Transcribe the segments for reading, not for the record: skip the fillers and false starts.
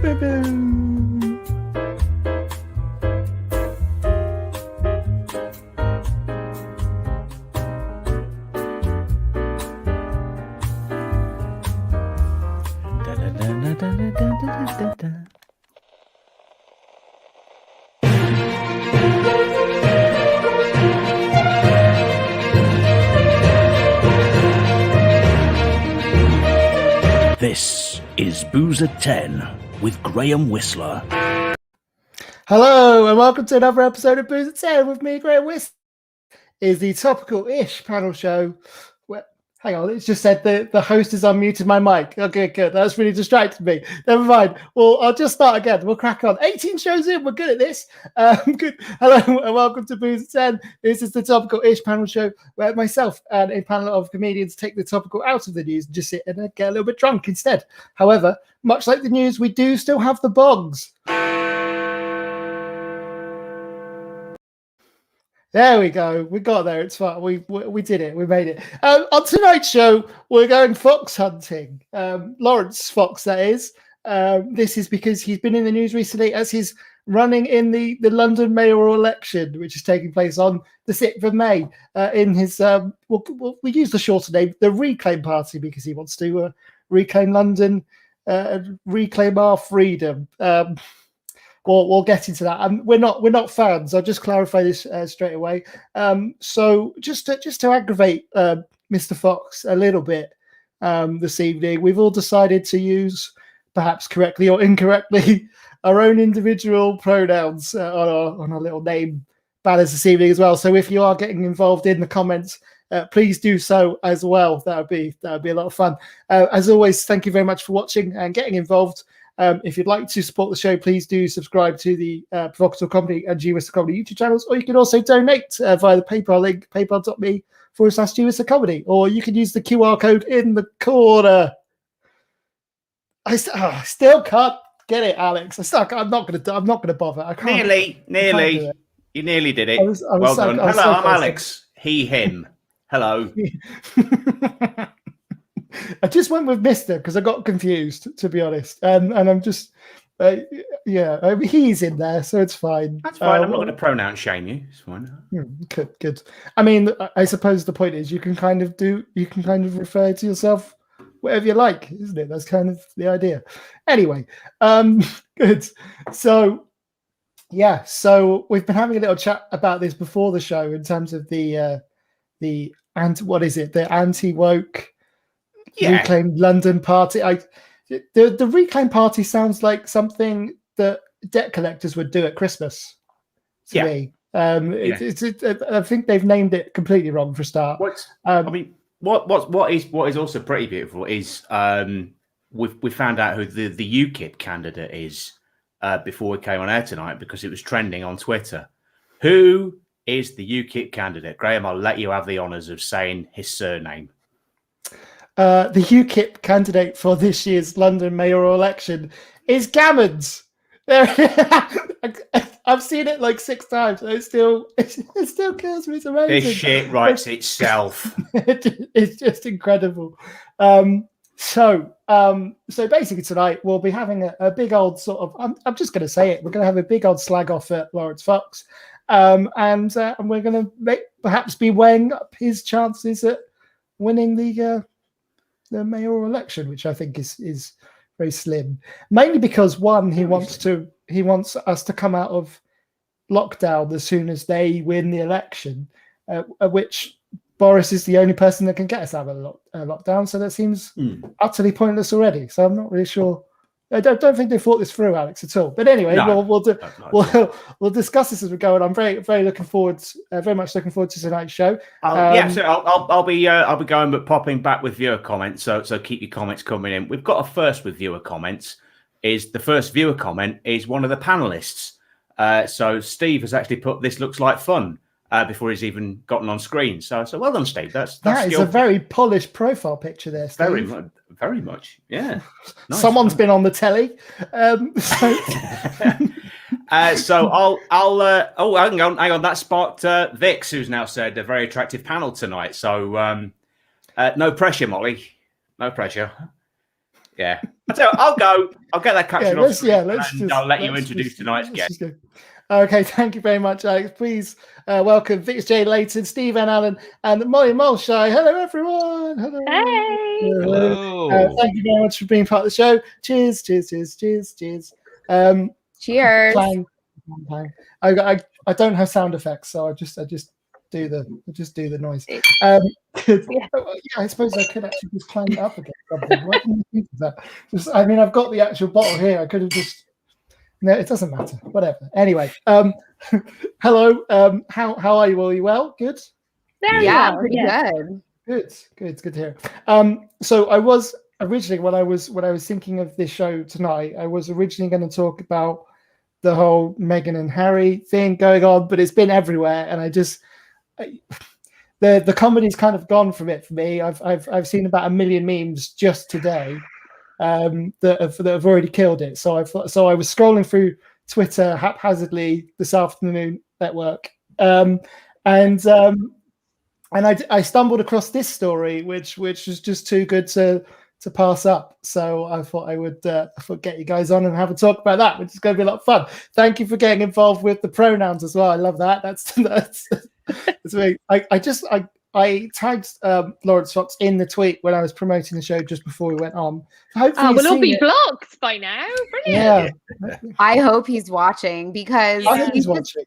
This is Booze at 10 with Graham Whistler. Hello and welcome to another episode of Booze at 10 with me, Graham Whistler. Is the topical-ish panel show where, hang on, it's just said the host has unmuted my mic. Okay, good. That's really distracted me. Never mind. Well, I'll just start again. We'll crack on. 18 shows in. We're good at this. Good. Hello and welcome to Booze at 10. This is the topical-ish panel show where myself and a panel of comedians take the topical out of the news and just sit and get a little bit drunk instead. However, much like the news, we do still have the bogs. There we go. We got there. It's fine. We did it. We made it. On tonight's show, we're going fox hunting. Lawrence Fox, that is. This is because he's been in the news recently as he's running in the London mayoral election, which is taking place on the 6th of May in his, we use the shorter name, the Reclaim Party, because he wants to reclaim London and reclaim our freedom. We'll get into that. We're not fans. I'll just clarify this straight away. So just to aggravate Mr. Fox a little bit this evening, we've all decided to use, perhaps correctly or incorrectly, our own individual pronouns on our little name banners this evening as well. So if you are getting involved in the comments, please do so as well. That would be a lot of fun. As always, thank you very much for watching and getting involved. If you'd like to support the show, please do subscribe to the Provocateur Comedy and G Whistler Comedy YouTube channels, or you can also donate via the PayPal link, paypal.me/G Whistler Comedy, or you can use the QR code in the corner. I still can't get it, Alex. I'm not gonna bother. I can't. Nearly. You nearly did it. Well done. Hello, I'm Alex. He, him. Hello. I just went with Mr. because I got confused, to be honest, and I'm just, he's in there, so it's fine. That's fine. I'm not going to pronoun shame you. It's fine. Good. I mean, I suppose the point is you can kind of refer to yourself whatever you like, isn't it? That's kind of the idea. Anyway, good. So we've been having a little chat about this before the show in terms of the anti-woke. Reclaim London Party. The Reclaim Party sounds like something that debt collectors would do at Christmas to me. I think they've named it completely wrong for a start. What is also pretty beautiful is we found out who the UKIP candidate is before we came on air tonight because it was trending on Twitter. Who is the UKIP candidate? Graham, I'll let you have the honours of saying his surname. The UKIP candidate for this year's London mayoral election is Gammons. I've seen it like 6 times. And it still kills me. It's amazing. This shit writes itself. It's just incredible. So basically tonight we'll be having a big old sort of. I'm just going to say it. We're going to have a big old slag off at Lawrence Fox, and we're going to perhaps be weighing up his chances at winning the mayoral election, which I think is very slim. Mainly because one, he wants us to come out of lockdown as soon as they win the election, which Boris is the only person that can get us out of lockdown. So that seems utterly pointless already. So I'm not really sure. I don't think they thought this through, Alex, at all. But anyway, we'll discuss this as we go, and I'm very much looking forward to tonight's show. So I'll be going but popping back with viewer comments. So keep your comments coming in. We've got a first with viewer comments. The first viewer comment is one of the panelists. So Steve has actually put "This looks like fun" before he's even gotten on screen. So well done, Steve. That's a very polished profile picture there, Steve. Very much, yeah. Nice. Someone's been on the telly. So I'll hang on. That spot Vix, who's now said a very attractive panel tonight. So no pressure, Molly. No pressure. Yeah. I'll go. I'll get that caption off. I'll let you introduce tonight's guest. Okay, thank you very much, Alex. Please welcome Victor J. Layton, Steve Van Allen, and Molly Mulshy. Hello, everyone. Hello. Hey. Hello. Thank you very much for being part of the show. Cheers, cheers, cheers, cheers, cheers. Cheers. Clang. I don't have sound effects, so I just do the noise. Yeah, I suppose I could actually just clang it up against something. Why can you think of that? I've got the actual bottle here. I could have just. No, it doesn't matter. Whatever. Anyway, hello. How are you all? You well? Good. Very well. Pretty good. Good to hear. So I was originally when I was thinking of this show tonight, I was originally going to talk about the whole Meghan and Harry thing going on, but it's been everywhere, and the comedy's kind of gone from it for me. I've seen about 1 million memes just today that have already killed it. So I was scrolling through Twitter haphazardly this afternoon at work, and I stumbled across this story, which was just too good to pass up. So I thought I would get you guys on and have a talk about that, which is going to be a lot of fun. Thank you for getting involved with the pronouns as well. I love that. That's me. I tagged Lawrence Fox in the tweet when I was promoting the show just before we went on. Hopefully we'll all be blocked by now. Brilliant. Yeah. I hope he's watching because I think he's watching.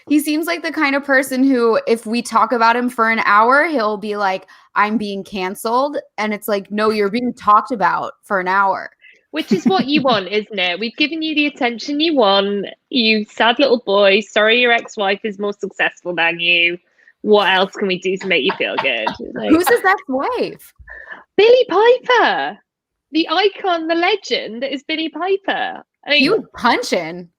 He seems like the kind of person who, if we talk about him for an hour, he'll be like, I'm being canceled. And it's like, no, you're being talked about for an hour. Which is what you want, isn't it? We've given you the attention you want. You sad little boy. Sorry your ex-wife is more successful than you. What else can we do to make you feel good? Like, who's his ex-wife? Billy Piper. The icon, the legend that is Billy Piper. I mean, he was punching.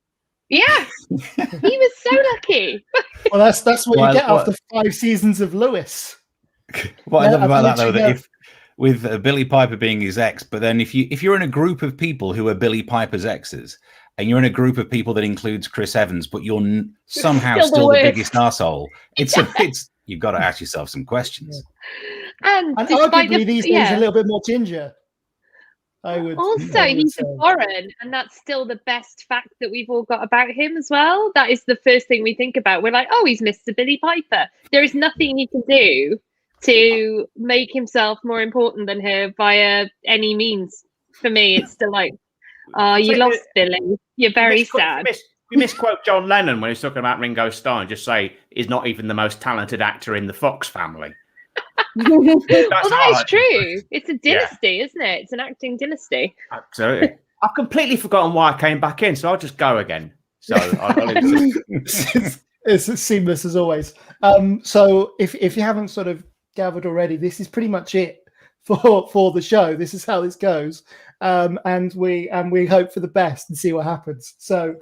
Yeah. He was so lucky. Well, that's what you get after 5 seasons of Lewis. What I love about that, though, that if with Billy Piper being his ex, but then if you're in a group of people who are Billy Piper's exes, and you're in a group of people that includes Chris Evans, but you're somehow still the biggest arsehole, it's you've got to ask yourself some questions. And arguably these days a little bit more ginger. He's foreign, and that's still the best fact that we've all got about him as well. That is the first thing we think about. We're like, oh, he's Mr. Billy Piper. There is nothing he can do to make himself more important than her via any means. For me, it's still like, oh, you lost Billy. You're very sad. We misquote John Lennon when he's talking about Ringo Starr and just say he's not even the most talented actor in the Fox family. Well, that is true. It's a dynasty, isn't it? It's an acting dynasty. Absolutely. I've completely forgotten why I came back in, so I'll just go again. So it's seamless as always. So if you haven't sort of gathered already, this is pretty much it for the show. This is how this goes, and we hope for the best and see what happens. So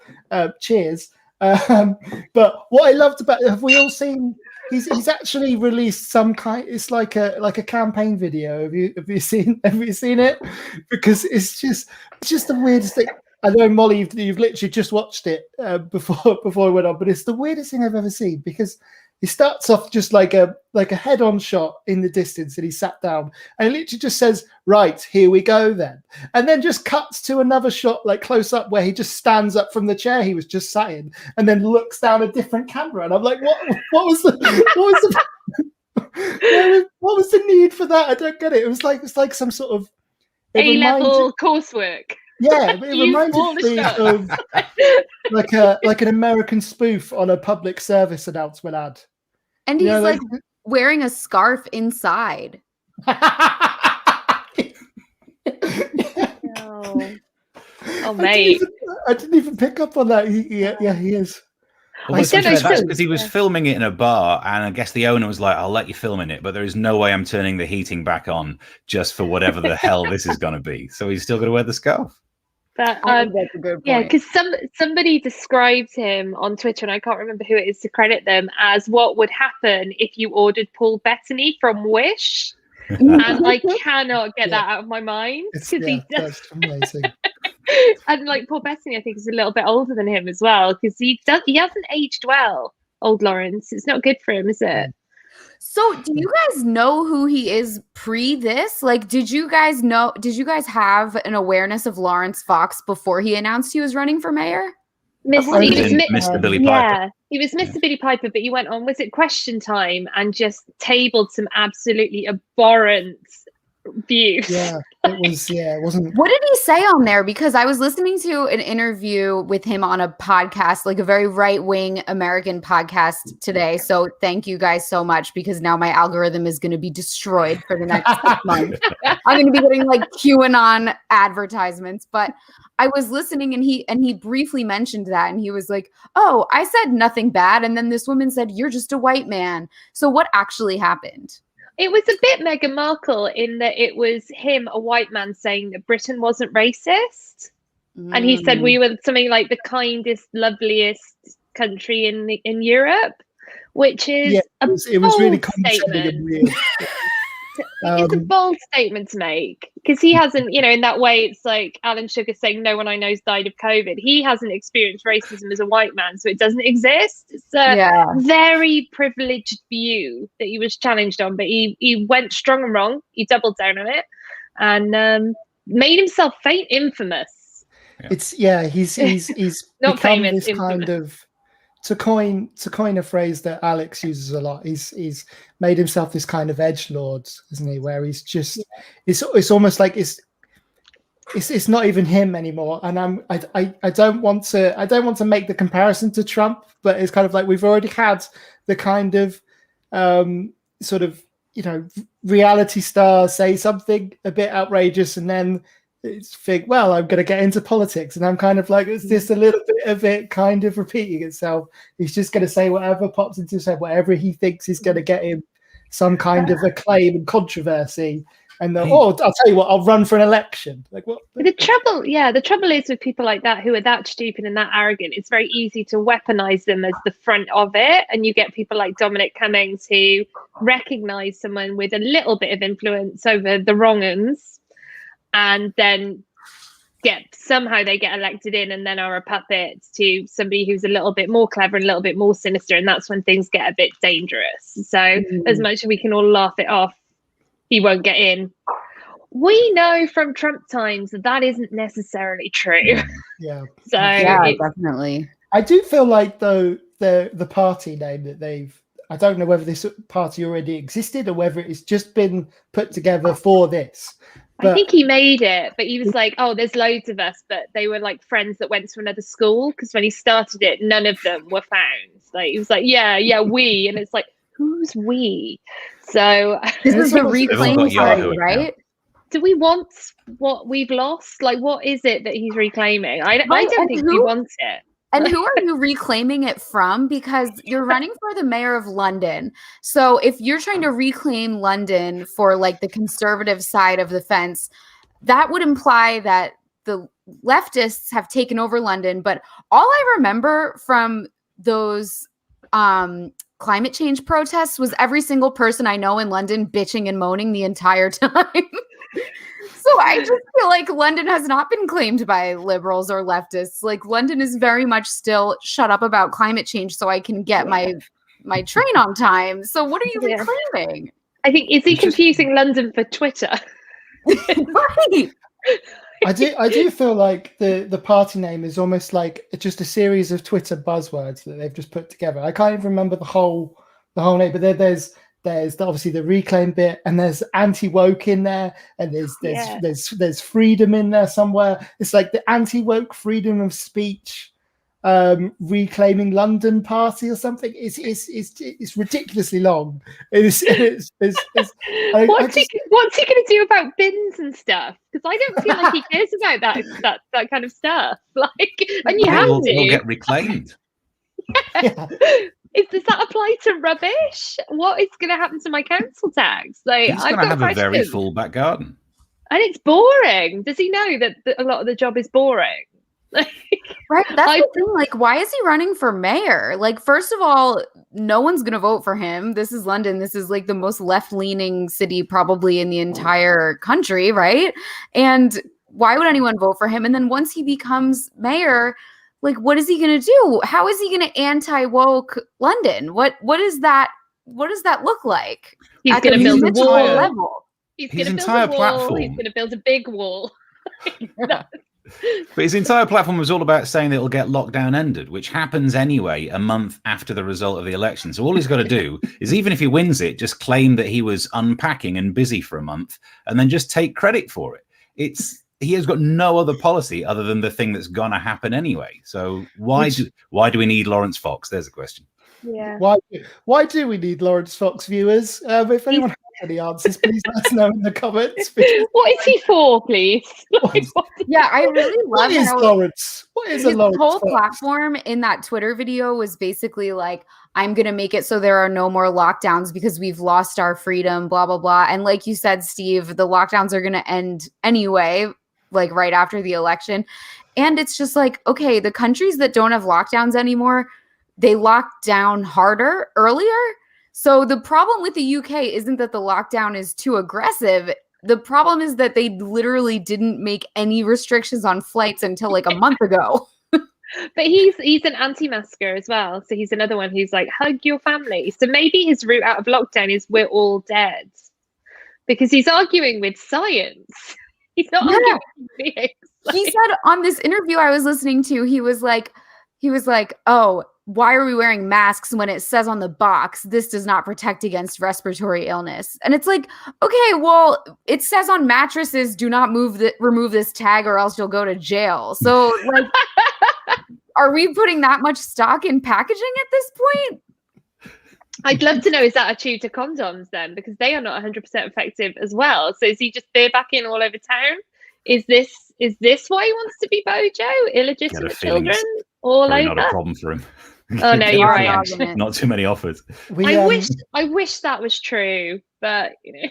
cheers. But what I loved about have we all seen? He's actually released some kind. It's like a campaign video. Have you seen it? Because it's just the weirdest thing. I know, Molly, you've literally just watched it before we went on, but it's the weirdest thing I've ever seen because he starts off just like a head-on shot in the distance, and he sat down, and it literally just says, "Right, here we go then," and then just cuts to another shot, like close up, where he just stands up from the chair he was just sat in, and then looks down a different camera, and I'm like, what was the need for that? I don't get it. It was like some sort of A-level coursework. Yeah, it reminded me of like an American spoof on a public service announcement ad. And he's like wearing a scarf inside. Oh, mate. I didn't even pick up on that. He is. Well, that's because he was filming it in a bar, and I guess the owner was like, I'll let you film in it, but there is no way I'm turning the heating back on just for whatever the hell this is going to be. So he's still going to wear the scarf. But that's a good point. Yeah, because somebody described him on Twitter, and I can't remember who it is to credit them, as what would happen if you ordered Paul Bettany from Wish. And I cannot get that out of my mind. That's amazing. And like Paul Bettany, I think, is a little bit older than him as well, because he hasn't aged well, old Lawrence. It's not good for him, is it? So do you guys know who he is pre this? Like, did you guys have an awareness of Lawrence Fox before he announced he was running for mayor? Mr. Billy Piper. Yeah, he was Mr. Billy Piper, but he went on, was it Question Time, and just tabled some absolutely abhorrent views. Yeah, it was. Yeah, it wasn't. What did he say on there? Because I was listening to an interview with him on a podcast, like a very right-wing American podcast today. So thank you guys so much, because now my algorithm is going to be destroyed for the next 6 months. I'm going to be getting like QAnon advertisements. But I was listening, and he briefly mentioned that, and he was like, "Oh, I said nothing bad," and then this woman said, "You're just a white man." So what actually happened? It was a bit Meghan Markle in that it was him, a white man, saying that Britain wasn't racist. And he said we were something like the kindest, loveliest country in Europe, which is it was really condescending and weird. It's a bold statement to make, because he hasn't, in that way, it's like Alan Sugar saying no one I know's died of COVID. He hasn't experienced racism as a white man, so it doesn't exist. It's a very privileged view that he was challenged on, but he went strong and wrong. He doubled down on it and made himself infamous. He's not become famous, this kind of, to coin a phrase that Alex uses a lot, he's made himself this kind of edgelord, isn't he? Where he's just it's almost like it's not even him anymore. And I don't want to make the comparison to Trump, but it's kind of like we've already had the kind of sort of reality star say something a bit outrageous, and then think, well, I'm going to get into politics, and I'm kind of like, it's just a little bit of it kind of repeating itself. He's just going to say whatever pops into his head, whatever he thinks is going to get him some kind of acclaim and controversy. And I'll tell you what, I'll run for an election. Like what? The trouble is with people like that who are that stupid and that arrogant, it's very easy to weaponize them as the front of it. And you get people like Dominic Cummings who recognize someone with a little bit of influence over the wrong uns, and then somehow they get elected in, and then are a puppet to somebody who's a little bit more clever and a little bit more sinister, and that's when things get a bit dangerous. So as much as we can all laugh it off, he won't get in. We know from Trump times that isn't necessarily true. Yeah. So definitely. I do feel like though the party name that I don't know whether this party already existed or whether it's just been put together for this. I think he made it, but he was like, "Oh, there's loads of us," but they were like friends that went to another school, because when he started it, none of them were found. Like he was like, "Yeah, we," and it's like, who's we? So this is a reclaim party, right? Do we want what we've lost? Like, what is it that he's reclaiming? I don't think we want it. And who are you reclaiming it from? Because you're running for the mayor of London. So if you're trying to reclaim London for like the conservative side of the fence, that would imply that the leftists have taken over London. But all I remember from those climate change protests was every single person I know in London bitching and moaning the entire time. So I just feel like London has not been claimed by liberals or leftists. Like London is very much still shut up about climate change so I can get my train on time. So what are you reclaiming? I think, is he confusing London for Twitter? Right. I do feel like the party name is almost like just a series of Twitter buzzwords that they've just put together. I can't even remember the whole name, but there's obviously the reclaim bit, and there's anti-woke in there, and there's freedom in there somewhere. It's like the anti-woke freedom of speech reclaiming London party or something. It's ridiculously long. What's he going to do about bins and stuff? Because I don't feel like he cares about that kind of stuff. Like, and you have to. They'll get reclaimed. Yeah. Does that apply to rubbish? What is going to happen to my council tax? Like, he's going to have a very full back garden, and it's boring. Does he know that a lot of the job is boring? Right, that's the thing. Like, why is he running for mayor? Like, first of all, no one's going to vote for him. This is London. This is like the most left-leaning city probably in the entire country, right? And why would anyone vote for him? And then once he becomes mayor, like, what is he going to do? How is he going to anti-woke London? What is that what does that look like? He's At going to the build a municipal wall. level. He's His going to build entire a wall. platform. He's going to build a big wall. But his entire platform was all about saying that it'll get lockdown ended, which happens anyway a month after the result of the election. So all he's got to do is, even if he wins it, just claim that he was unpacking and busy for a month and then just take credit for it. He has got no other policy other than the thing that's going to happen anyway. So why do we need Lawrence Fox? There's a question. Yeah. Why do we need Lawrence Fox, viewers? If anyone has any answers, please let us know in the comments. What is he for, please? Yeah, I really love What is how Lawrence? What is a his Lawrence whole Fox? platform in that Twitter video was basically like, I'm going to make it so there are no more lockdowns because we've lost our freedom, blah, blah, blah. And like you said, Steve, the lockdowns are going to end anyway, like right after the election. And it's just like, okay, the countries that don't have lockdowns anymore, they locked down harder earlier. So the problem with the UK isn't that the lockdown is too aggressive. The problem is that they literally didn't make any restrictions on flights until like a month ago. But he's an anti-masker as well. So he's another one who's like, hug your family. So maybe his route out of lockdown is we're all dead. Because he's arguing with science. He's not arguing with physics. He said on this interview I was listening to, he was like, oh, why are we wearing masks when it says on the box, this does not protect against respiratory illness? And it's like, okay, well, it says on mattresses, do not remove this tag or else you'll go to jail. So like, are we putting that much stock in packaging at this point? I'd love to know his attitude to condoms then, because they are not 100% effective as well. So is he just barebacking all over town? Is this why he wants to be Bojo? Illegitimate children all over? Not a problem for him. Oh no, you're right. Actually. Not too many offers. I wish that was true, but you know.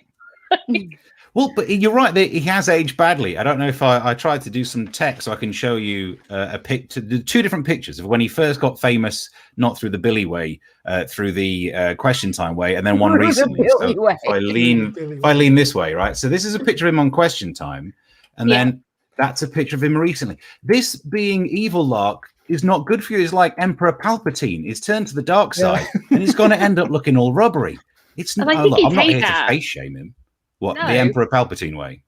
Well, but you're right. He has aged badly. I don't know if I tried to do some tech so I can show you two different pictures of when he first got famous, not through the Billy way, through the Question Time way, and then one recently. So if I lean this way, right? So this is a picture of him on Question Time, and then that's a picture of him recently. This being evil Lark is not good for you. Is like Emperor Palpatine. He's turned to the dark side, and he's going to end up looking all rubbery. It's not. I'm not here to face shame him. What, the Emperor Palpatine way?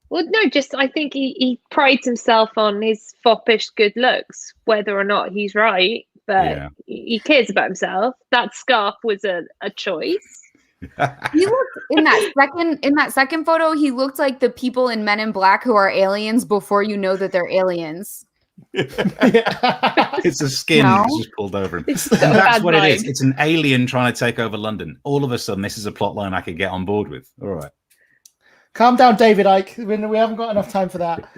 Well, no, just I think he prides himself on his foppish good looks, whether or not he's right, but he cares about himself. That scarf was a choice. He looked in that second photo, he looked like the people in Men in Black who are aliens before you know that they're aliens. It's a skin that's just pulled over him. That's what it is. It's an alien trying to take over London. All of a sudden, this is a plot line I could get on board with. All right. Calm down, David Icke. We haven't got enough time for that.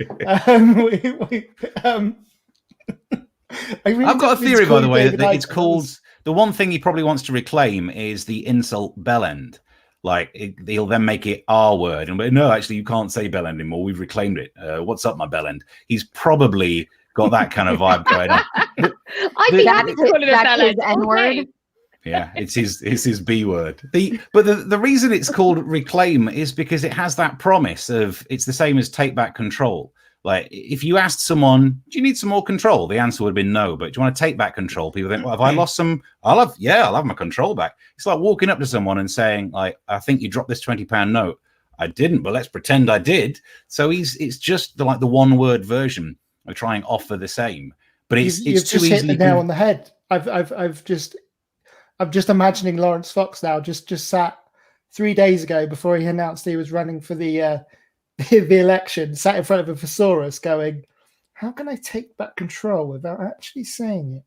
I've got a theory, by the way, that it's called... The one thing he probably wants to reclaim is the insult bellend. Like, he'll then make it our word. And no, actually, you can't say bellend anymore. We've reclaimed it. What's up, my bellend? He's probably got that kind of vibe going on. I think that's his N-word. Yeah, it's his B word. But the reason it's called reclaim is because it has that promise of, it's the same as take back control. Like, if you asked someone, do you need some more control? The answer would have been no. But do you want to take back control? People think, well, have I lost some? I'll have my control back. It's like walking up to someone and saying, like, I think you dropped this £20 note. I didn't, but let's pretend I did. So it's just the one word version of trying to offer the same. But it's you've too just easily hit the nail on the head. I'm just imagining Lawrence Fox now, just sat 3 days ago before he announced he was running for the election, sat in front of a thesaurus going, how can I take back control without actually saying it?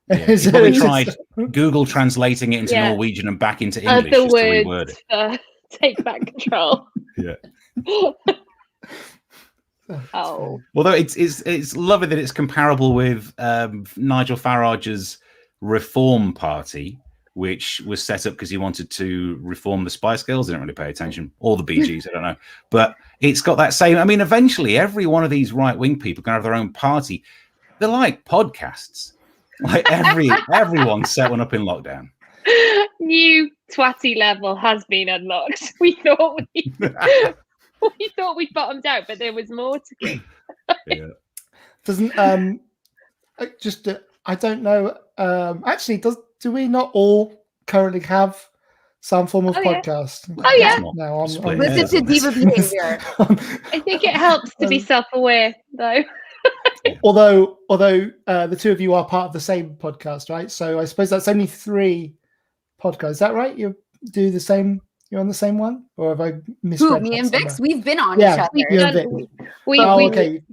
Yeah, he probably tried Google translating it into Norwegian and back into English just to reword it. Take back control. Yeah. Oh. Although it's lovely that it's comparable with Nigel Farage's Reform Party, which was set up because he wanted to reform the Spice Girls. Didn't really pay attention. Or the Bee Gees, I don't know. But it's got that same... I mean, eventually, every one of these right-wing people can have their own party. They're like podcasts. Like, everyone set one up in lockdown. New twatty level has been unlocked. We thought we'd bottomed out, but there was more to go. Yeah. Doesn't... I don't know. Actually, do we not all currently have some form of Oh, yeah. podcast. Oh, yeah. No, Split I'm hairs Listen to on this. diva behavior. I think it helps to be self-aware, though. although the two of you are part of the same podcast, right? So I suppose that's only 3 podcasts. Is that right? You do the same. You're on the same one, or have I misread? Who, me that and Vix? somewhere? We've been on Yeah, each other. you and Vic. We Okay.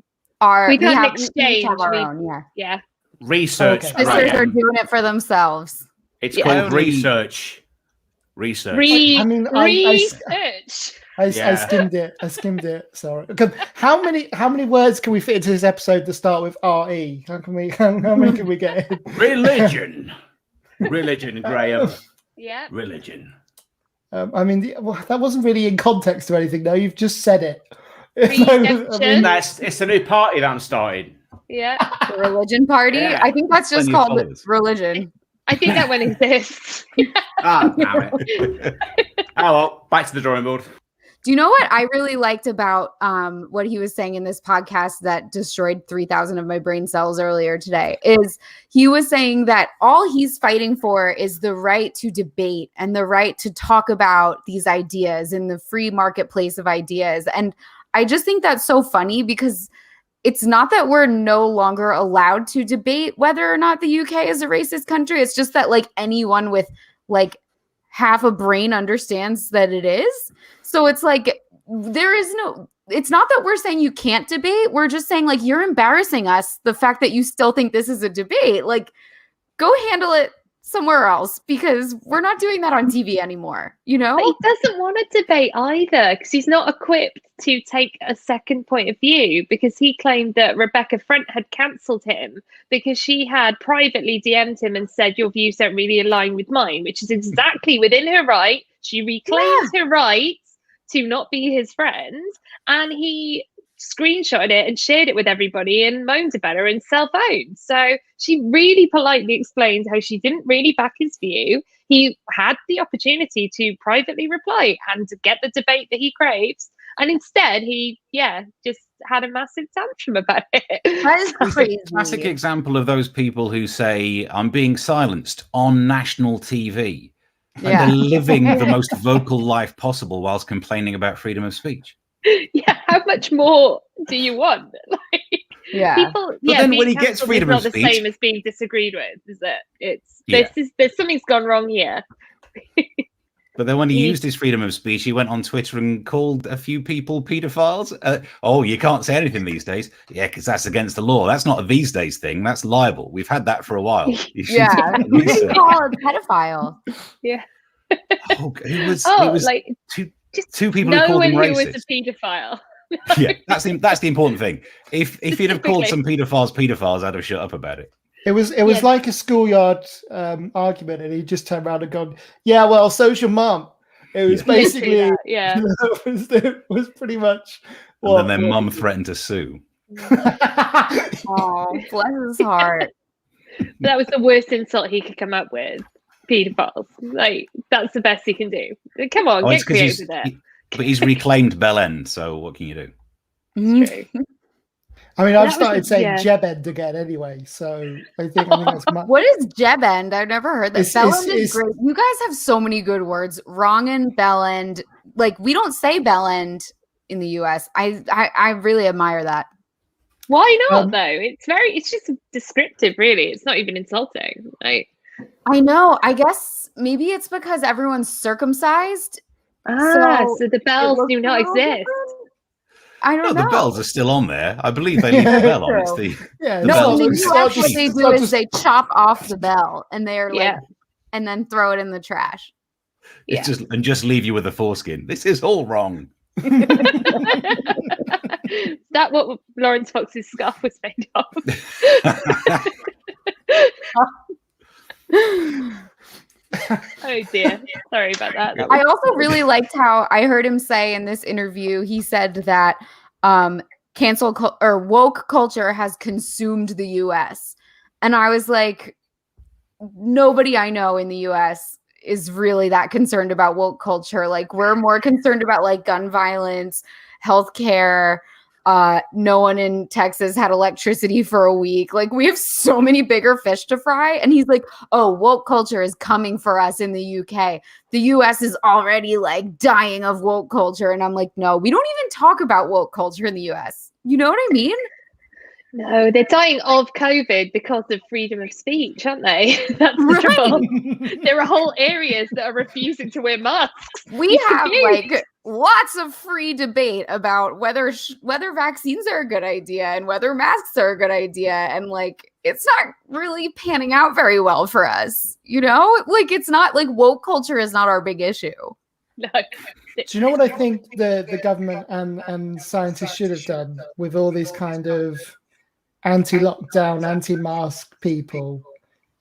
We've had an we exchange. each have our We- own, yeah. yeah. Research. Okay. Sisters are Graham. doing it for themselves. It's Yeah. called research. Research. I mean, Research. I Yeah. skimmed it. Sorry. Okay. How many words can we fit into this episode to start with RE? How many can we get in? Religion. Religion, Graham. Yeah. Religion. I mean, that wasn't really in context or anything. No, you've just said it. Redemption. It's a new party that I'm starting. Yeah. The religion party. Yeah. I think that's just Plenty of called followers. religion. I think that one exists. Ah, damn it. Oh well, back to the drawing board. Do you know what I really liked about what he was saying in this podcast that destroyed 3,000 of my brain cells earlier today? Is he was saying that all he's fighting for is the right to debate and the right to talk about these ideas in the free marketplace of ideas. And I just think that's so funny because it's not that we're no longer allowed to debate whether or not the UK is a racist country. It's just that like anyone with like half a brain understands that it is. So it's like it's not that we're saying you can't debate. We're just saying like you're embarrassing us. The fact that you still think this is a debate, like go handle it somewhere else because we're not doing that on TV anymore, you know? But he doesn't want to debate either because he's not equipped to take a second point of view because he claimed that Rebecca Front had cancelled him because she had privately DM'd him and said, your views don't really align with mine, which is exactly within her right. She reclaimed her right to not be his friend. And he screenshotted it and shared it with everybody and moaned about her and self-owned. So she really politely explained how she didn't really back his view. He had the opportunity to privately reply and to get the debate that he craves. And instead, he, just had a massive tantrum about it. That is crazy. Classic example of those people who say, I'm being silenced on national TV. And they're living the most vocal life possible whilst complaining about freedom of speech. Yeah, how much more do you want? Like, Yeah. people. But then when he being gets cancelled freedom is of not the speech- same as being disagreed with, is it? Yeah. There's something's gone wrong here. But then when he used his freedom of speech, he went on Twitter and called a few people pedophiles. You can't say anything these days. Yeah, because that's against the law. That's not a these days thing. That's libel. We've had that for a while. You should Yeah. do Who do you research. call a pedophile? Yeah. It was like two people who no called one him who was racist. a paedophile. Yeah, that's the important thing. If he'd have called some pedophiles, I'd have shut up about it. It was like a schoolyard argument, and he just turned around and gone, "Yeah, well, so's your mum." It was basically, Yeah. it was pretty much. And then their mum threatened to sue. Oh, bless his heart. That was the worst insult he could come up with. Paedophiles. Like, that's the best he can do. Come on, get creative with it. But he's reclaimed Bell End, so what can you do? True. I mean, I've started was- saying yeah. Jeb End again anyway, so I think that's What is Jeb End? I've never heard that. It's- Bell it's- End is it's- great. You guys have so many good words. Wrong and Bell End. Like, we don't say Bell End in the US. I really admire that. Why not though? It's just descriptive, really. It's not even insulting. Like, I know. I guess maybe it's because everyone's circumcised. so the it bells looks do not a little exist. different. I No, don't know. the bells are still on there. I believe they leave the bell on. It's the yeah. the No, bells in are the still US, what cheap. they do is they chop off the bell and they're like, Yeah. and then throw it in the trash. It's just leave you with a foreskin. This is all wrong. Is that what Lawrence Fox's scarf was made of? Oh dear. Sorry about that. I also really liked how I heard him say in this interview, he said that woke culture has consumed the US. And I was like, nobody I know in the US is really that concerned about woke culture. Like, we're more concerned about like gun violence, healthcare, no one in Texas had electricity for a week. Like, we have so many bigger fish to fry. And he's like, oh, woke culture is coming for us in the UK. The US is already like dying of woke culture. And I'm like, no, we don't even talk about woke culture in the US. You know what I mean? No, they're dying of COVID because of freedom of speech, aren't they? That's the trouble. There are whole areas that are refusing to wear masks. We have like lots of free debate about whether vaccines are a good idea and whether masks are a good idea. And like, it's not really panning out very well for us, you know? Like, it's not like woke culture is not our big issue. No. Do you know what I think the government and scientists should have done with all these kind of anti-lockdown, anti-mask people?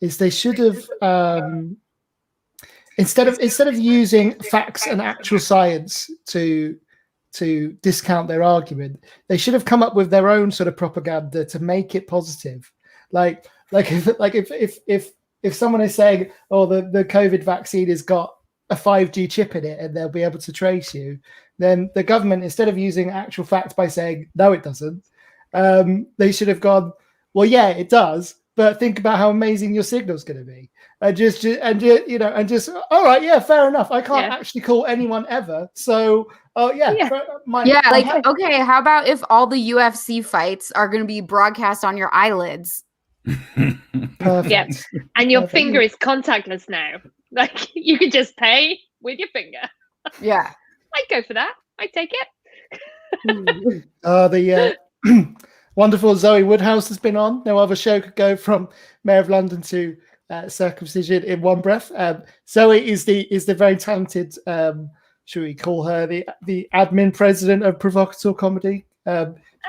Is they should have instead of using facts and actual science to discount their argument, they should have come up with their own sort of propaganda to make it positive. Like if someone is saying, oh, the COVID vaccine has got a 5G chip in it and they'll be able to trace you, then the government, instead of using actual facts by saying no, it doesn't, they should have gone, well, yeah, it does, but think about how amazing your signal's going to be, and just all right, yeah, fair enough. I can't actually call anyone ever, so okay, how about if all the UFC fights are going to be broadcast on your eyelids? Perfect. Yeah, and your finger is contactless now. Like, you can just pay with your finger. Yeah, I'd go for that. I'd take it. The wonderful Zoe Woodhouse has been on. No other show could go from Mayor of London to circumcision in one breath. Zoe is the very talented, should we call her the admin president of Provocateur Comedy.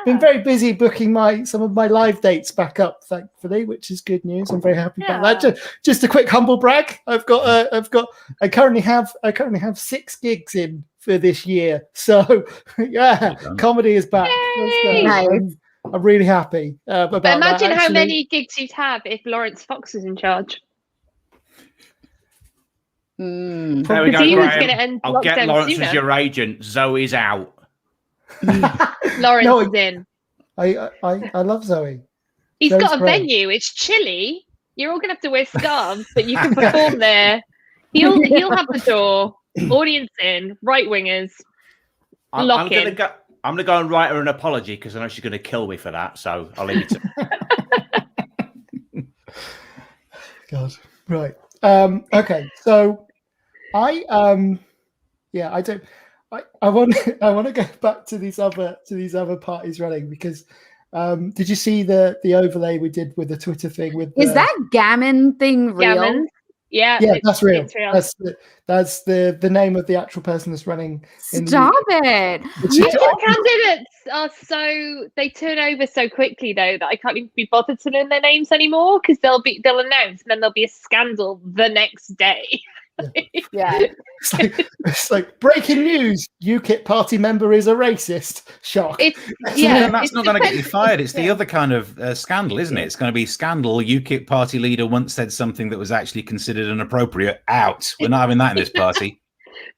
Been very busy booking some of my live dates back up, thankfully, which is good news. I'm very happy about that. Just a quick humble brag. I currently have 6 gigs in for this year. So comedy is back. I'm really happy about that. Imagine how many gigs you'd have if Lawrence Fox was in charge. There we go, Graham. I'll get Lawrence as your agent. Zoe's out. Lawrence is in. I love Zoe. He's got a venue. It's chilly. You're all gonna have to wear scarves, but you can perform there. He'll have the door. Audience in. Right wingers. I'm gonna go and write her an apology because I know she's gonna kill me for that. So I'll leave it to. God. Right. Okay. So I don't. I want to go back to these other parties running because did you see the overlay we did with the Twitter thing? Is that gammon thing real? Gammon? Yeah, that's real. That's the name of the actual person that's running. Stop it! Candidates are they turn over so quickly though that I can't even be bothered to learn their names anymore because they'll announce and then there'll be a scandal the next day. Yeah. It's like breaking news: UKIP party member is a racist. Shock. That's not going to get you fired. It's the other kind of scandal, isn't it? It's going to be scandal. UKIP party leader once said something that was actually considered inappropriate. Out. We're not having that in this party.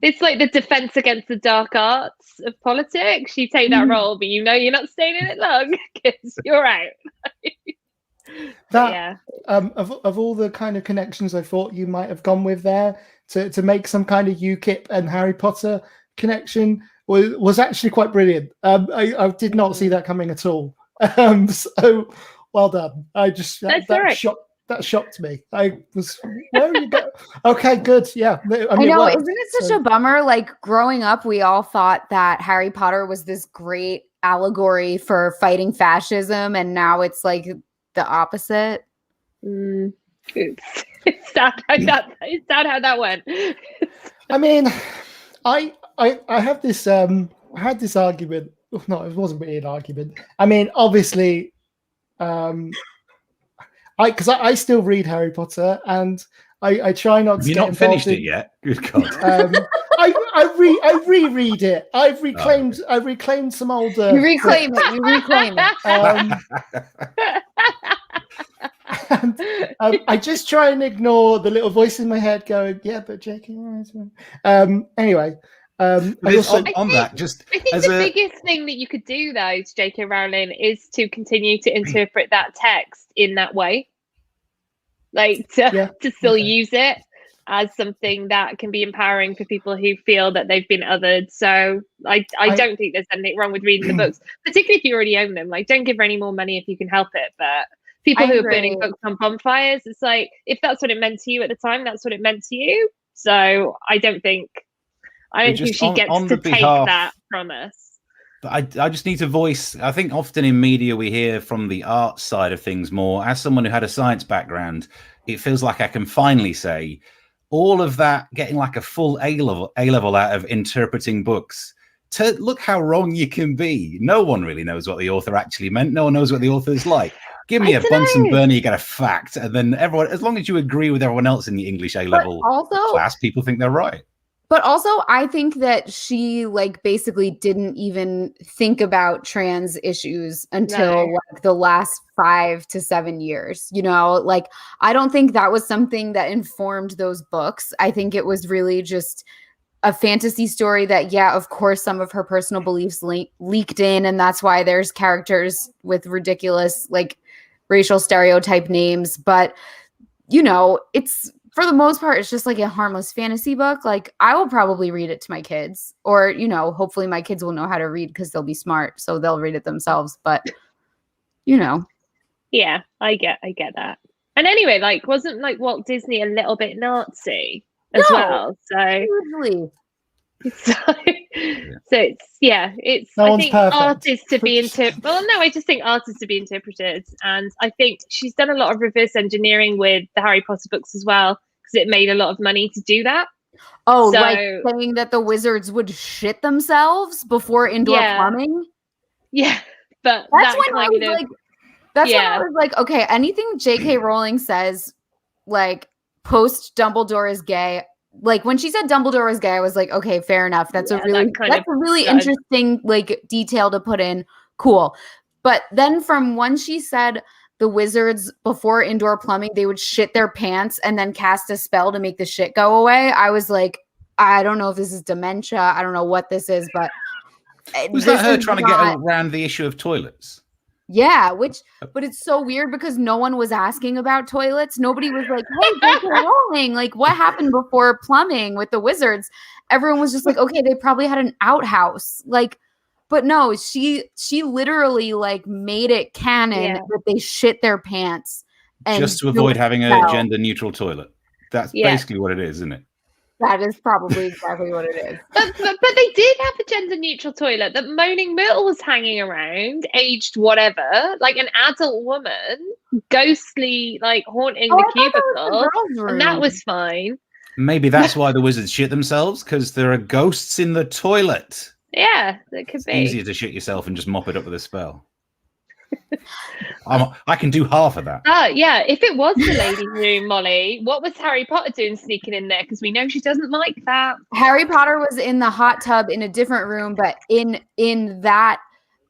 It's like the defense against the dark arts of politics. You take that role, but you know you're not staying in it long because you're out. Of all the kind of connections I thought you might have gone with there to make some kind of UKIP and Harry Potter connection was actually quite brilliant. I did not see that coming at all. So well done. That shocked me. I was, where are you going? Okay, good. Yeah. I know. Isn't it such a bummer? Like growing up, we all thought that Harry Potter was this great allegory for fighting fascism. And now it's like the opposite. It's sad how that went. I mean, I have this I had this argument. No, it wasn't really an argument. I mean, obviously, because I still read Harry Potter and I try not to. You've not finished it yet. Good God. I reread it. I've reclaimed some older. You reclaim it. You reclaim it. And, I just try and ignore the little voice in my head going, "Yeah, but J.K. Rowling." Anyway, I also, I think the biggest thing that you could do, though, to J.K. Rowling is to continue to interpret that text in that way, like to still use it as something that can be empowering for people who feel that they've been othered. So I don't think there's anything wrong with reading the books, particularly if you already own them. Like, don't give her any more money if you can help it. But people who are burning books on bonfires, it's like, if that's what it meant to you at the time, that's what it meant to you. So I don't think she gets to take that from us. But I just need to voice, I think often in media we hear from the art side of things more. As someone who had a science background, it feels like I can finally say all of that, getting like a full A level out of interpreting books. Look how wrong you can be. No one really knows what the author actually meant. No one knows what the author's like. Give me a Bunsen burner, you get a fact, and then everyone, as long as you agree with everyone else in the English A level class, people think they're right. But also, I think that she basically didn't even think about trans issues until the last 5 to 7 years. You know, I don't think that was something that informed those books. I think it was really just a fantasy story that, of course, some of her personal beliefs leaked in, and that's why there's characters with ridiculous racial stereotype names. But you know, it's, for the most part, it's just a harmless fantasy book. I will probably read it to my kids, or, hopefully my kids will know how to read because they'll be smart, so they'll read it themselves. But, Yeah, I get that. And anyway, wasn't Walt Disney a little bit Nazi as well? So usually. So it's no I one's think perfect. art is to be I just think art is to be interpreted, and I think she's done a lot of reverse engineering with the Harry Potter books as well, because it made a lot of money to do that. Oh, saying that the wizards would shit themselves before indoor plumbing. Yeah, but that's when I was when I was like, okay, anything J.K. Rowling says, post Dumbledore is gay. When she said Dumbledore was gay, I was like, okay, fair enough. That's a really interesting detail to put in. Cool. But then from when she said the wizards before indoor plumbing, they would shit their pants and then cast a spell to make the shit go away, I was like, I don't know if this is dementia. I don't know what this is, but was that her trying to get around the issue of toilets? Yeah, but it's so weird because no one was asking about toilets. Nobody was like, hey, J.K. Rowling, what happened before plumbing with the wizards? Everyone was just like, okay, they probably had an outhouse. But no, she literally made it canon that they shit their pants. And just to avoid having a gender neutral toilet. That's basically what it is, isn't it? That is probably exactly what it is. But they did have a gender neutral toilet that Moaning Myrtle was hanging around, aged whatever, an adult woman, ghostly, haunting the cubicle, and that was fine. Maybe that's why the wizards shit themselves, because there are ghosts in the toilet. Yeah, that could be. It's easier to shit yourself and just mop it up with a spell. I can do half of that. Yeah. If it was the ladies' room, Molly, what was Harry Potter doing sneaking in there? Because we know she doesn't like that. Harry Potter was in the hot tub in a different room, but in that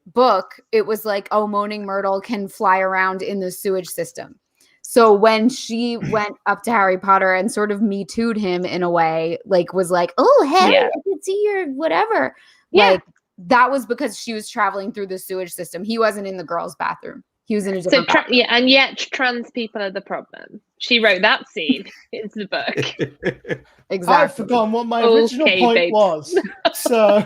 book, it was Moaning Myrtle can fly around in the sewage system. So when she went up to Harry Potter and sort of Me Too'd him in a way, was oh, Harry, I can see your whatever. Yeah. That was because she was traveling through the sewage system. He wasn't in the girls' bathroom. He was in a different bathroom. And yet trans people are the problem. She wrote that scene into the book. Exactly. I've forgotten what my original point was. So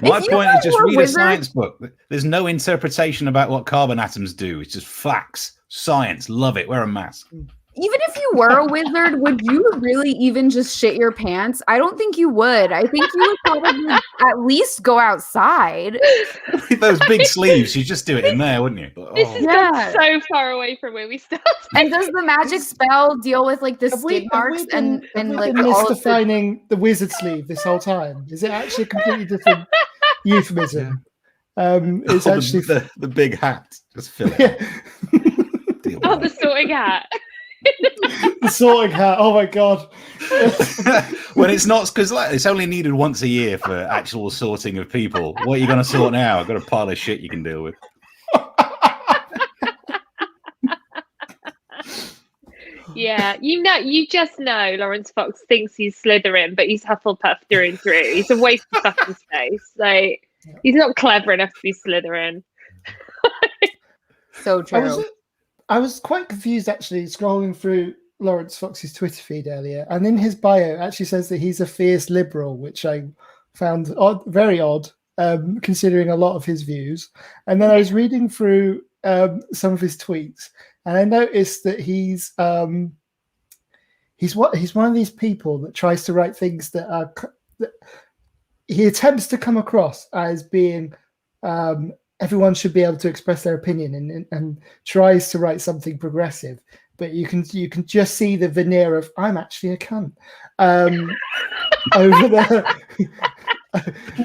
my point is just read a science book. There's no interpretation about what carbon atoms do. It's just facts, science. Love it. Wear a mask. Even if you were a wizard, would you really even just shit your pants? I don't think you would. I think you would probably at least go outside. With those big sleeves, you'd just do it in there, wouldn't you? This has gone so far away from where we started. And does the magic spell deal with the skid marks and been misdefining the wizard sleeve this whole time? Is it actually a completely different euphemism? It's actually the big hat. Just fill it. Oh, the sorting hat. The sorting hat. Oh my god! When it's not, because it's only needed once a year for actual sorting of people. What are you going to sort now? I've got a pile of shit you can deal with. Yeah, you just know Lawrence Fox thinks he's Slytherin, but he's Hufflepuff through and through. He's a waste of fucking space. Like, he's not clever enough to be Slytherin. So true. I was quite confused actually scrolling through Lawrence Fox's Twitter feed earlier, and in his bio it actually says that he's a fierce liberal, which I found very odd, considering a lot of his views. And then I was reading through some of his tweets, and I noticed that he's one of these people that tries to write things that he attempts to come across as being everyone should be able to express their opinion, and tries to write something progressive. But you can just see the veneer of I'm actually a cunt over the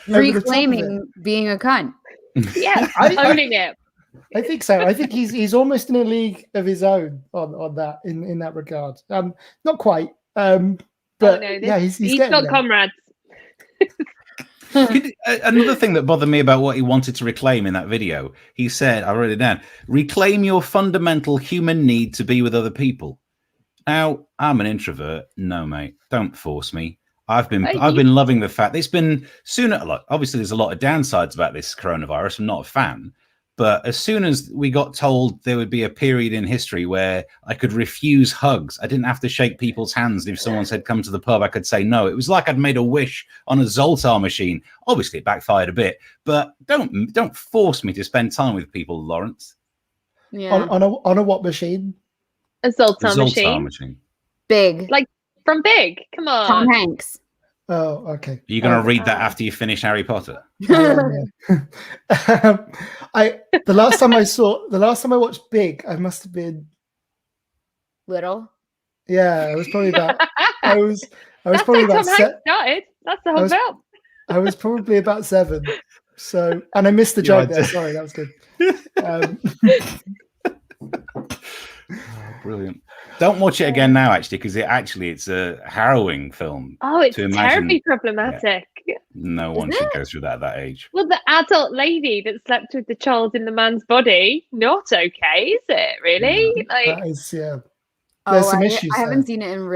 reclaiming being a cunt. Yeah, owning it. I think so. I think he's almost in a league of his own on that in that regard. Not quite, but he's got there. comrades. Another thing that bothered me about what he wanted to reclaim in that video, he said, I wrote it down, reclaim your fundamental human need to be with other people. Now, I'm an introvert. No, mate, don't force me. I've been loving the fact it's been sooner. Like, obviously, there's a lot of downsides about this coronavirus. I'm not a fan. But as soon as we got told there would be a period in history where I could refuse hugs, I didn't have to shake people's hands. If someone said, come to the pub, I could say no. It was like I'd made a wish on a Zoltar machine. Obviously, it backfired a bit. But don't force me to spend time with people, Lawrence. Yeah. On a what machine? A Zoltar machine. Big. Like from Big. Come on. Tom Hanks. Oh, okay. Are you going to read that after you finish Harry Potter? The last time I watched Big, I must have been Little. Yeah, I was probably about. I was That's probably how about. Tom Hanks started. That's the whole film. I was probably about 7. So, and I missed the joke there. Sorry, that was good. Brilliant. Don't watch it again now, actually, because it's a harrowing film. Oh, it's terribly problematic. Yeah, no one should go through that at that age. Well, the adult lady that slept with the child in the man's body, not okay, is it? Really? That is, yeah. There's some issues. I haven't seen it in a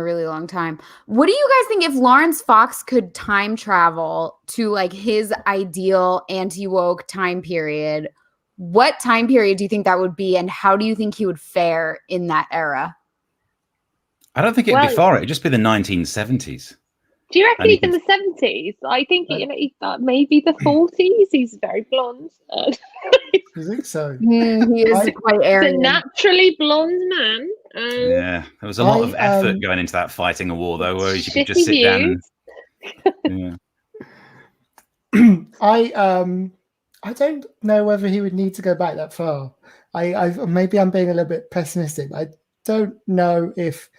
really long time. What do you guys think if Lawrence Fox could time travel to like his ideal anti-woke time period? What time period do you think that would be, and how do you think he would fare in that era? I don't think it'd be far. It'd just be the 1970s. Do you reckon even the 70s? I think maybe the 40s. He's very blonde. I think so. He is quite Aryan. A naturally blonde man. Yeah, there was a lot of effort going into that fighting a war, though, whereas you could just sit down. I don't know whether he would need to go back that far. Maybe I'm being a little bit pessimistic. I don't know if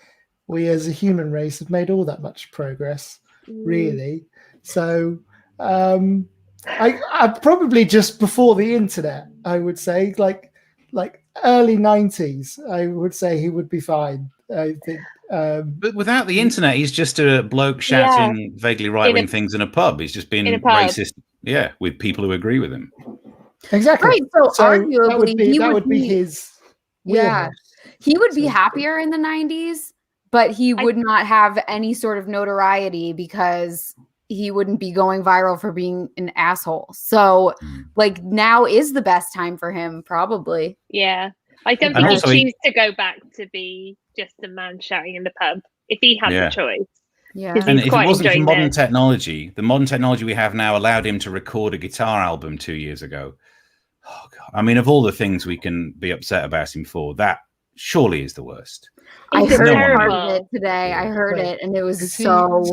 we as a human race have made all that much progress, really. So I probably just before the internet, I would say like early 90s, I would say he would be fine. I think. But without the internet, he's just a bloke shouting vaguely right-wing things in a pub. He's just being racist. Yeah, with people who agree with him. Exactly. Right. So arguably, that would be his. Yeah, he would be happier in the 90s, but he would not have any sort of notoriety because he wouldn't be going viral for being an asshole. So, like, now is the best time for him, probably. Yeah, I don't think he'd choose to go back to be just a man shouting in the pub if he had the choice. Yeah, and if it wasn't for modern technology, the modern technology we have now allowed him to record a guitar album 2 years ago. Oh God! I mean, of all the things we can be upset about him for, that surely is the worst. I heard part of it today. I heard it, and it was so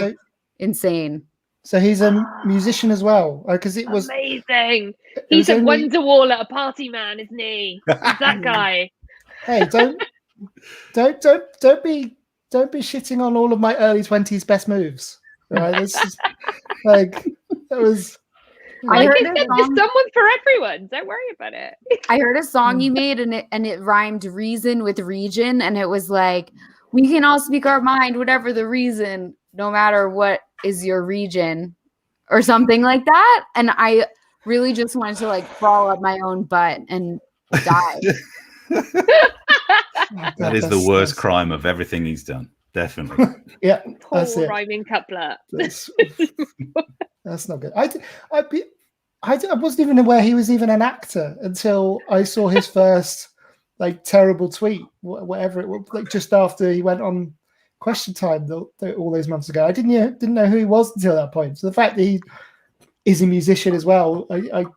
insane. So he's a musician as well, because it was amazing. He's a Wonderwall at a party, man, isn't he? He's that guy. Hey, don't be shitting on all of my early 20s best moves. Right? It's just, like that was. I heard there's someone for everyone. Don't worry about it. I heard a song you made, and it rhymed reason with region, and it was like, we can all speak our mind, whatever the reason, no matter what is your region, or something like that. And I really just wanted to like crawl up my own butt and die. That is the worst crime of everything he's done. Definitely. Yeah, Poor that's it. rhyming couplet. That's not good. I wasn't even aware he was even an actor until I saw his first like terrible tweet, whatever it was, like just after he went on Question Time all those months ago. I didn't know who he was until that point. So the fact that he is a musician as well, oh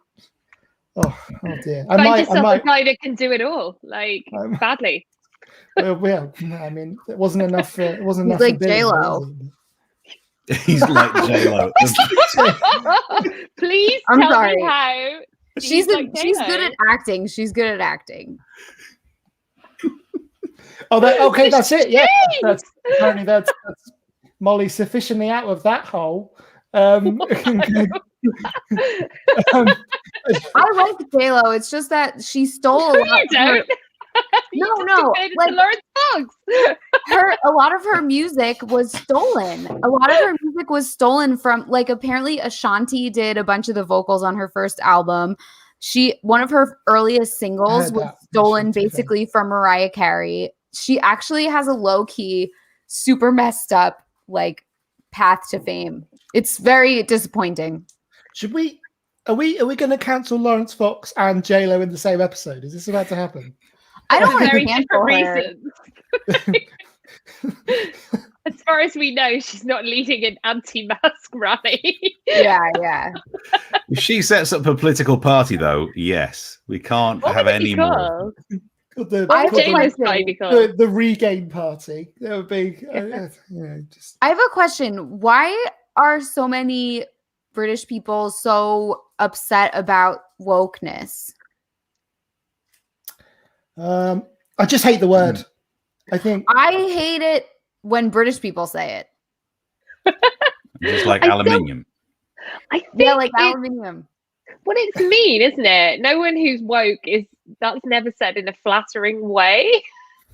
dear. I might a guy that can do it all, like badly. Well, I mean, it wasn't enough. It wasn't enough. Like J-Lo. He's like J-Lo. Please I'm tell sorry. me how. She's like good J-Lo. at acting. She's good at acting. Okay, that's it. Yeah, apparently that's Molly sufficiently out of that hole. I like J-Lo. It's just that she stole a lot. You don't. No, like Lawrence Fox. A lot of her music was stolen. A lot of her music was stolen from, like, apparently Ashanti did a bunch of the vocals on her first album. One of her earliest singles was stolen basically from Mariah Carey. She actually has a low-key, super messed up, like, path to fame. It's very disappointing. Are we going to cancel Lawrence Fox and J-Lo in the same episode? Is this about to happen? I don't want to Very cancel different her. reasons. As far as we know, she's not leading an anti-mask rally. Yeah. If she sets up a political party, though, yes, we can't have any more. The Regain Party. That would be, I have a question. Why are so many British people so upset about wokeness? I just hate the word. I hate it when British people say it. Just like aluminium. Like aluminium. Well, it's mean, isn't it? No one who's woke that's never said in a flattering way.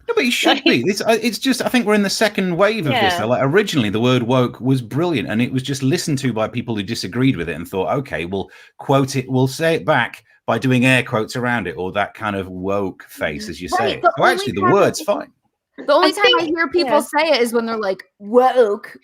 No, but it should be. It's just, I think we're in the second wave of this. Like, originally, the word woke was brilliant, and it was just listened to by people who disagreed with it and thought, okay, we'll quote it, we'll say it back by doing air quotes around it, or that kind of woke face, as you say it. So actually, the word's fine. The only time I hear people say it is when they're like, woke.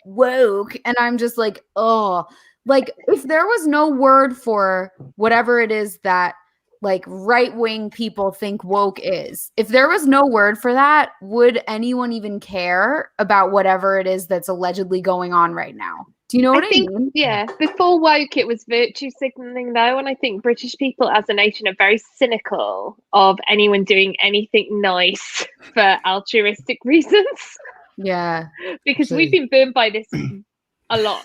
And I'm just like, oh. Like, if there was no word for whatever it is that, like, right-wing people think woke is, if there was no word for that, would anyone even care about whatever it is that's allegedly going on right now? Do you know what I mean? Yeah. Before woke, it was virtue signaling, though. And I think British people as a nation are very cynical of anyone doing anything nice for altruistic reasons. Yeah. Because we've been burned by this a lot.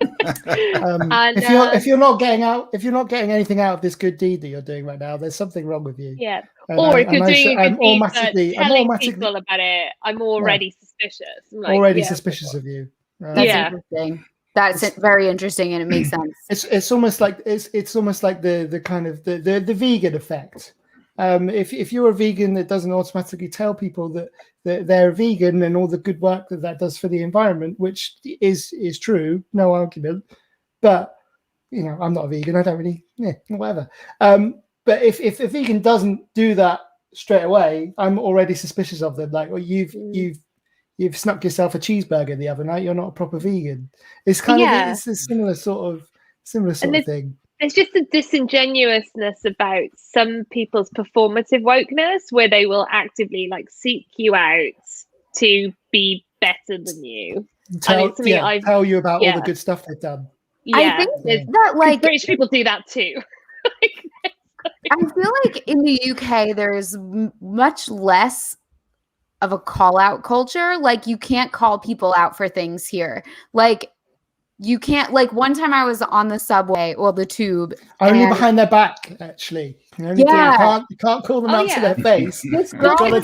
If you're not getting anything out of this good deed that you're doing right now, there's something wrong with you. Yeah. Or if you're doing a good deed, telling people about it, I'm already suspicious. Like, suspicious of you. That's interesting. That's very interesting, and it makes sense. It's almost like the kind of the vegan effect. If you're a vegan, that doesn't automatically tell people that they're vegan and all the good work that does for the environment, which is true, no argument. But I'm not a vegan. I don't really, whatever. But if a vegan doesn't do that straight away, I'm already suspicious of them. Like, well, you've snuck yourself a cheeseburger the other night. You're not a proper vegan. It's kind of it's a similar sort of thing. There's just a disingenuousness about some people's performative wokeness, where they will actively like seek you out to be better than you. Tell you about all the good stuff they've done. Yeah, I think that like British people do that too. I feel like in the UK there's much less of a call out culture. Like, you can't call people out for things here. Like, you can't, like, one time I was on the subway or the tube. Only behind their back, actually. You can't call them out to their face. Got to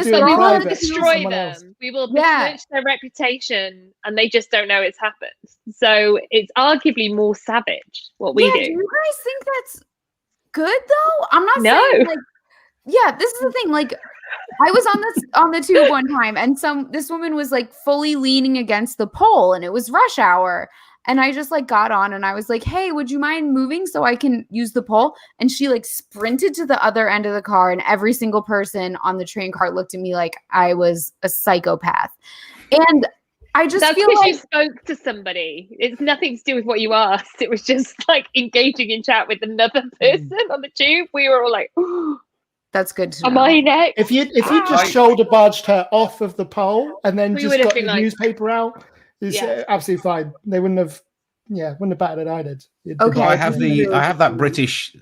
do it in private. Destroy them. We will besmirch their reputation, and they just don't know it's happened. So it's arguably more savage what we do. Do you guys think that's good though? I'm not saying like Yeah, this is the thing. Like, I was on the tube one time, and this woman was like fully leaning against the pole, and it was rush hour. And I just like got on and I was like, hey, would you mind moving so I can use the pole? And she like sprinted to the other end of the car, and every single person on the train car looked at me like I was a psychopath. And I just That's feel because like you spoke to somebody. It's nothing to do with what you asked. It was just like engaging in chat with another person on the tube. We were all like, that's good to am know. I next? If you just shoulder barged her off of the pole and then just got the newspaper out, it's absolutely fine. They wouldn't have batted an eyelid. Okay, I have that British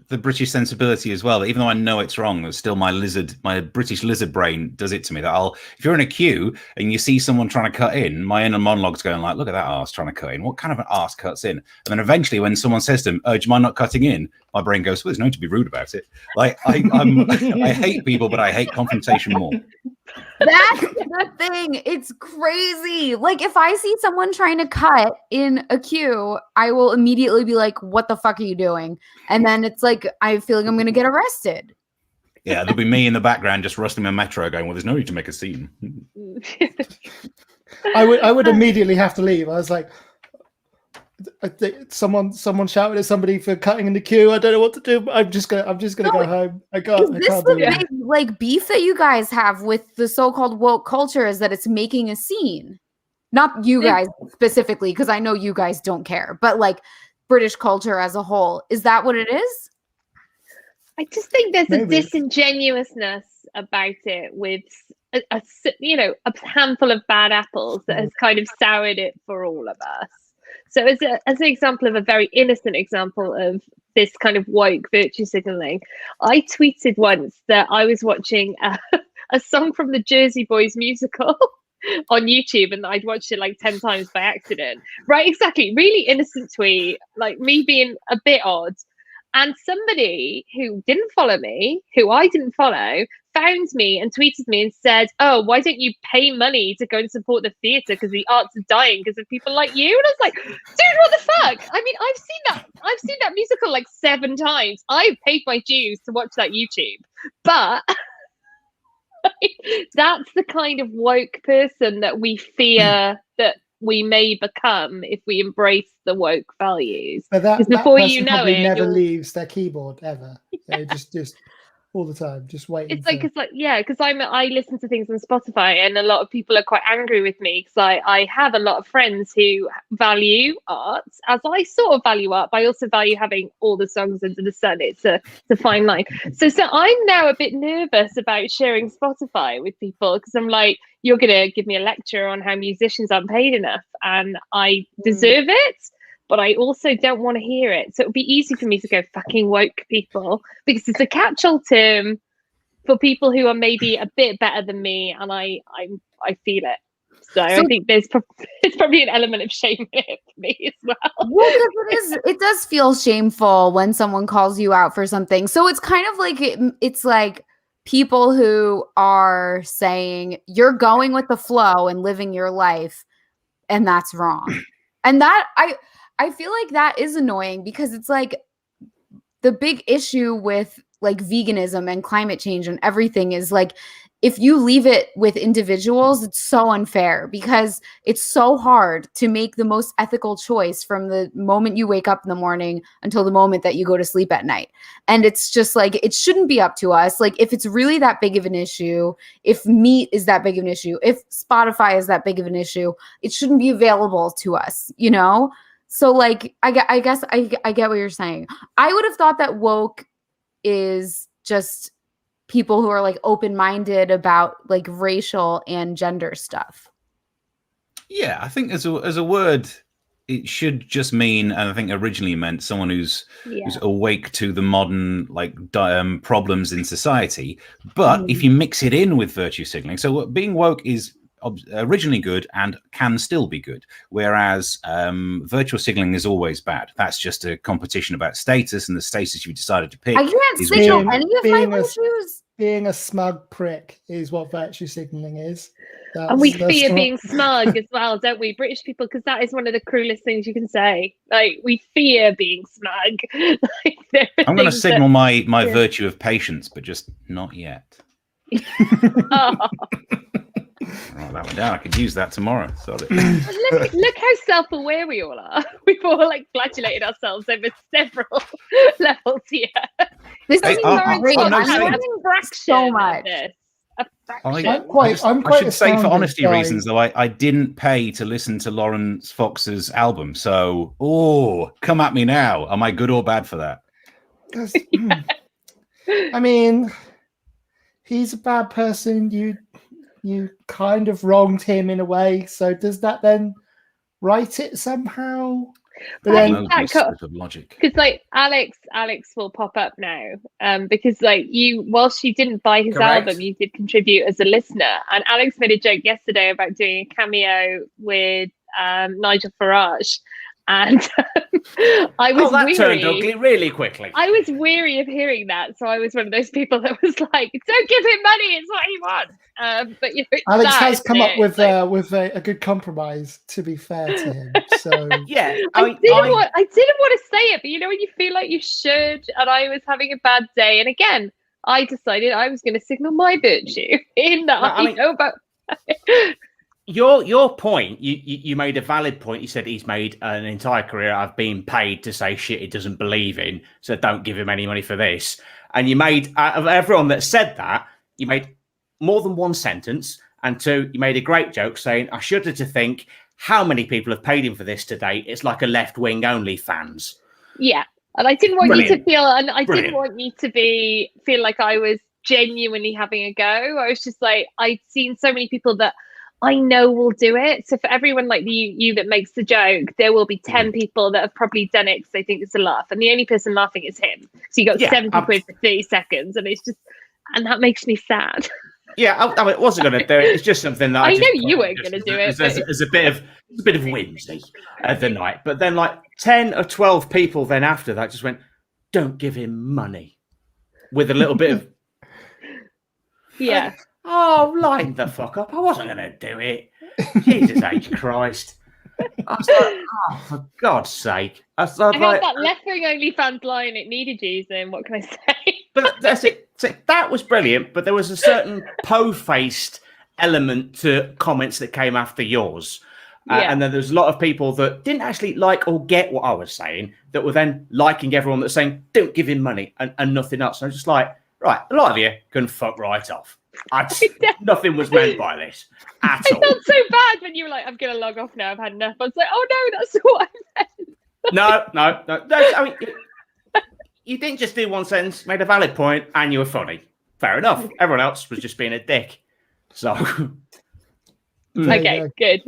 sensibility as well. Even though I know it's wrong, it's still my British lizard brain does it to me. That if you're in a queue and you see someone trying to cut in, my inner monologue's going like, "Look at that arse trying to cut in. What kind of an arse cuts in?" And then eventually, when someone says to them, "Oh, do you mind not cutting in?" My brain goes, "Well, there's no need to be rude about it." Like I hate people, but I hate confrontation more. That's the thing. It's crazy. Like, if I see someone trying to cut in a queue, I will immediately be like, what the fuck are you doing? And then it's like, I feel like I'm going to get arrested. Yeah, there'll be me in the background just rustling my metro going, well, there's no need to make a scene. I would immediately have to leave. I was like, I think someone shouted at somebody for cutting in the queue. I don't know what to do. I'm just gonna go home. I can't. Is this the big like beef that you guys have with the so-called woke culture? Is that it's making a scene? Not you guys specifically, because I know you guys don't care, but like British culture as a whole. Is that what it is? I just think there's a disingenuousness about it with a handful of bad apples that has kind of soured it for all of us. So as an example of a very innocent example of this kind of woke virtue signaling, I tweeted once that I was watching a song from the Jersey Boys musical on YouTube, and I'd watched it like 10 times by accident. Right, exactly. Really innocent tweet, like me being a bit odd. And somebody who didn't follow me, who I didn't follow, found me and tweeted me and said, "Oh, why don't you pay money to go and support the theatre because the arts are dying because of people like you?" And I was like, "Dude, what the fuck? I mean, I've seen that musical like 7 times. I've paid my dues to watch that YouTube, but." That's the kind of woke person that we fear that we may become if we embrace the woke values. But that before person you know probably it, never leaves their keyboard ever. They just all the time, just waiting. Because I listen to things on Spotify, and a lot of people are quite angry with me because I have a lot of friends who value art as I sort of value art, but I also value having all the songs under the sun. It's a fine line. So I'm now a bit nervous about sharing Spotify with people because I'm like, you're gonna give me a lecture on how musicians aren't paid enough, and I deserve it. But I also don't want to hear it. So it would be easy for me to go fucking woke people because it's a catch-all term for people who are maybe a bit better than me, and I feel it. So I think it's probably an element of shame in it for me as well. Well, it does feel shameful when someone calls you out for something. So it's kind of like it's like people who are saying you're going with the flow and living your life, and that's wrong. And that I feel like that is annoying because it's like the big issue with like veganism and climate change and everything is like, if you leave it with individuals, it's so unfair because it's so hard to make the most ethical choice from the moment you wake up in the morning until the moment that you go to sleep at night. And it's just like, it shouldn't be up to us. Like if it's really that big of an issue, if meat is that big of an issue, if Spotify is that big of an issue, it shouldn't be available to us, you know? So like, I guess I get what you're saying. I would have thought that woke is just people who are like open-minded about like racial and gender stuff. Yeah, I think as a word, it should just mean, and I think originally meant someone who's awake to the modern like problems in society. But if you mix it in with virtue signaling, so being woke is originally good and can still be good, whereas virtual signaling is always bad. That's just a competition about status, and the status you decided to pick. I can't signal any of my virtues. being a smug prick is what virtue signaling is. And we fear being smug as well, don't we, British people? Because that is one of the cruelest things you can say. Like, we fear being smug. Like, I'm going to signal my virtue of patience, but just not yet. Oh. Write that one down. I could use that tomorrow. Sorry. Look how self-aware we all are. We've all like flagellated ourselves over several levels here. This is great. I'm having so much. I should say, for honesty reasons, though, I didn't pay to listen to Lawrence Fox's album. So, come at me now. Am I good or bad for that? I mean, he's a bad person. You kind of wronged him in a way. So does that then right it somehow? But then of logic. Because like Alex will pop up now. Because like whilst you didn't buy his album, you did contribute as a listener. And Alex made a joke yesterday about doing a cameo with Nigel Farage. And I was that weary. Turned ugly really quickly. I was weary of hearing that, so I was one of those people that was like, "Don't give him money; it's what he wants." But you know, Alex has come up with a good compromise. To be fair to him, so yeah, I didn't want to say it, but you know when you feel like you should, and I was having a bad day, and again, I decided I was going to signal my virtue in that I know about. Your point, you made a valid point. You said he's made an entire career out of being paid to say shit he doesn't believe in, so don't give him any money for this. And you made, out of everyone that said that, you made more than one sentence, and two, you made a great joke saying, I shudder to think how many people have paid him for this today. It's like a left-wing only fans. Yeah, and I didn't want you to feel, and I didn't want you to feel like I was genuinely having a go. I was just like, I'd seen so many people that I know will do it. So for everyone like you that makes the joke, there will be 10 people that have probably done it because they think it's a laugh. And the only person laughing is him. So you got 70 quid for 30 seconds. And it's just, and that makes me sad. Yeah, I mean, I wasn't going to do it. It's just something that I know you weren't going to do it. There's a bit of whimsy at the night. But then like 10 or 12 people then after that just went, don't give him money. With a little bit of... Yeah. Oh, line the fuck up. I wasn't going to do it. Jesus H. Christ. I was like, oh, for God's sake. I had that left-wing OnlyFans line, it needed using. What can I say? But that's it. So that was brilliant, but there was a certain po-faced element to comments that came after yours. And then there's a lot of people that didn't actually like or get what I was saying, that were then liking everyone that's saying, don't give him money and nothing else. And I was just like, right, a lot of you can fuck right off. Nothing was meant by this at all. I felt so bad when you were like, I'm going to log off now. I've had enough. I was like, oh no, that's what I meant. No. I mean, you didn't just do one sentence, made a valid point, and you were funny. Fair enough. Everyone else was just being a dick. So. Okay, good.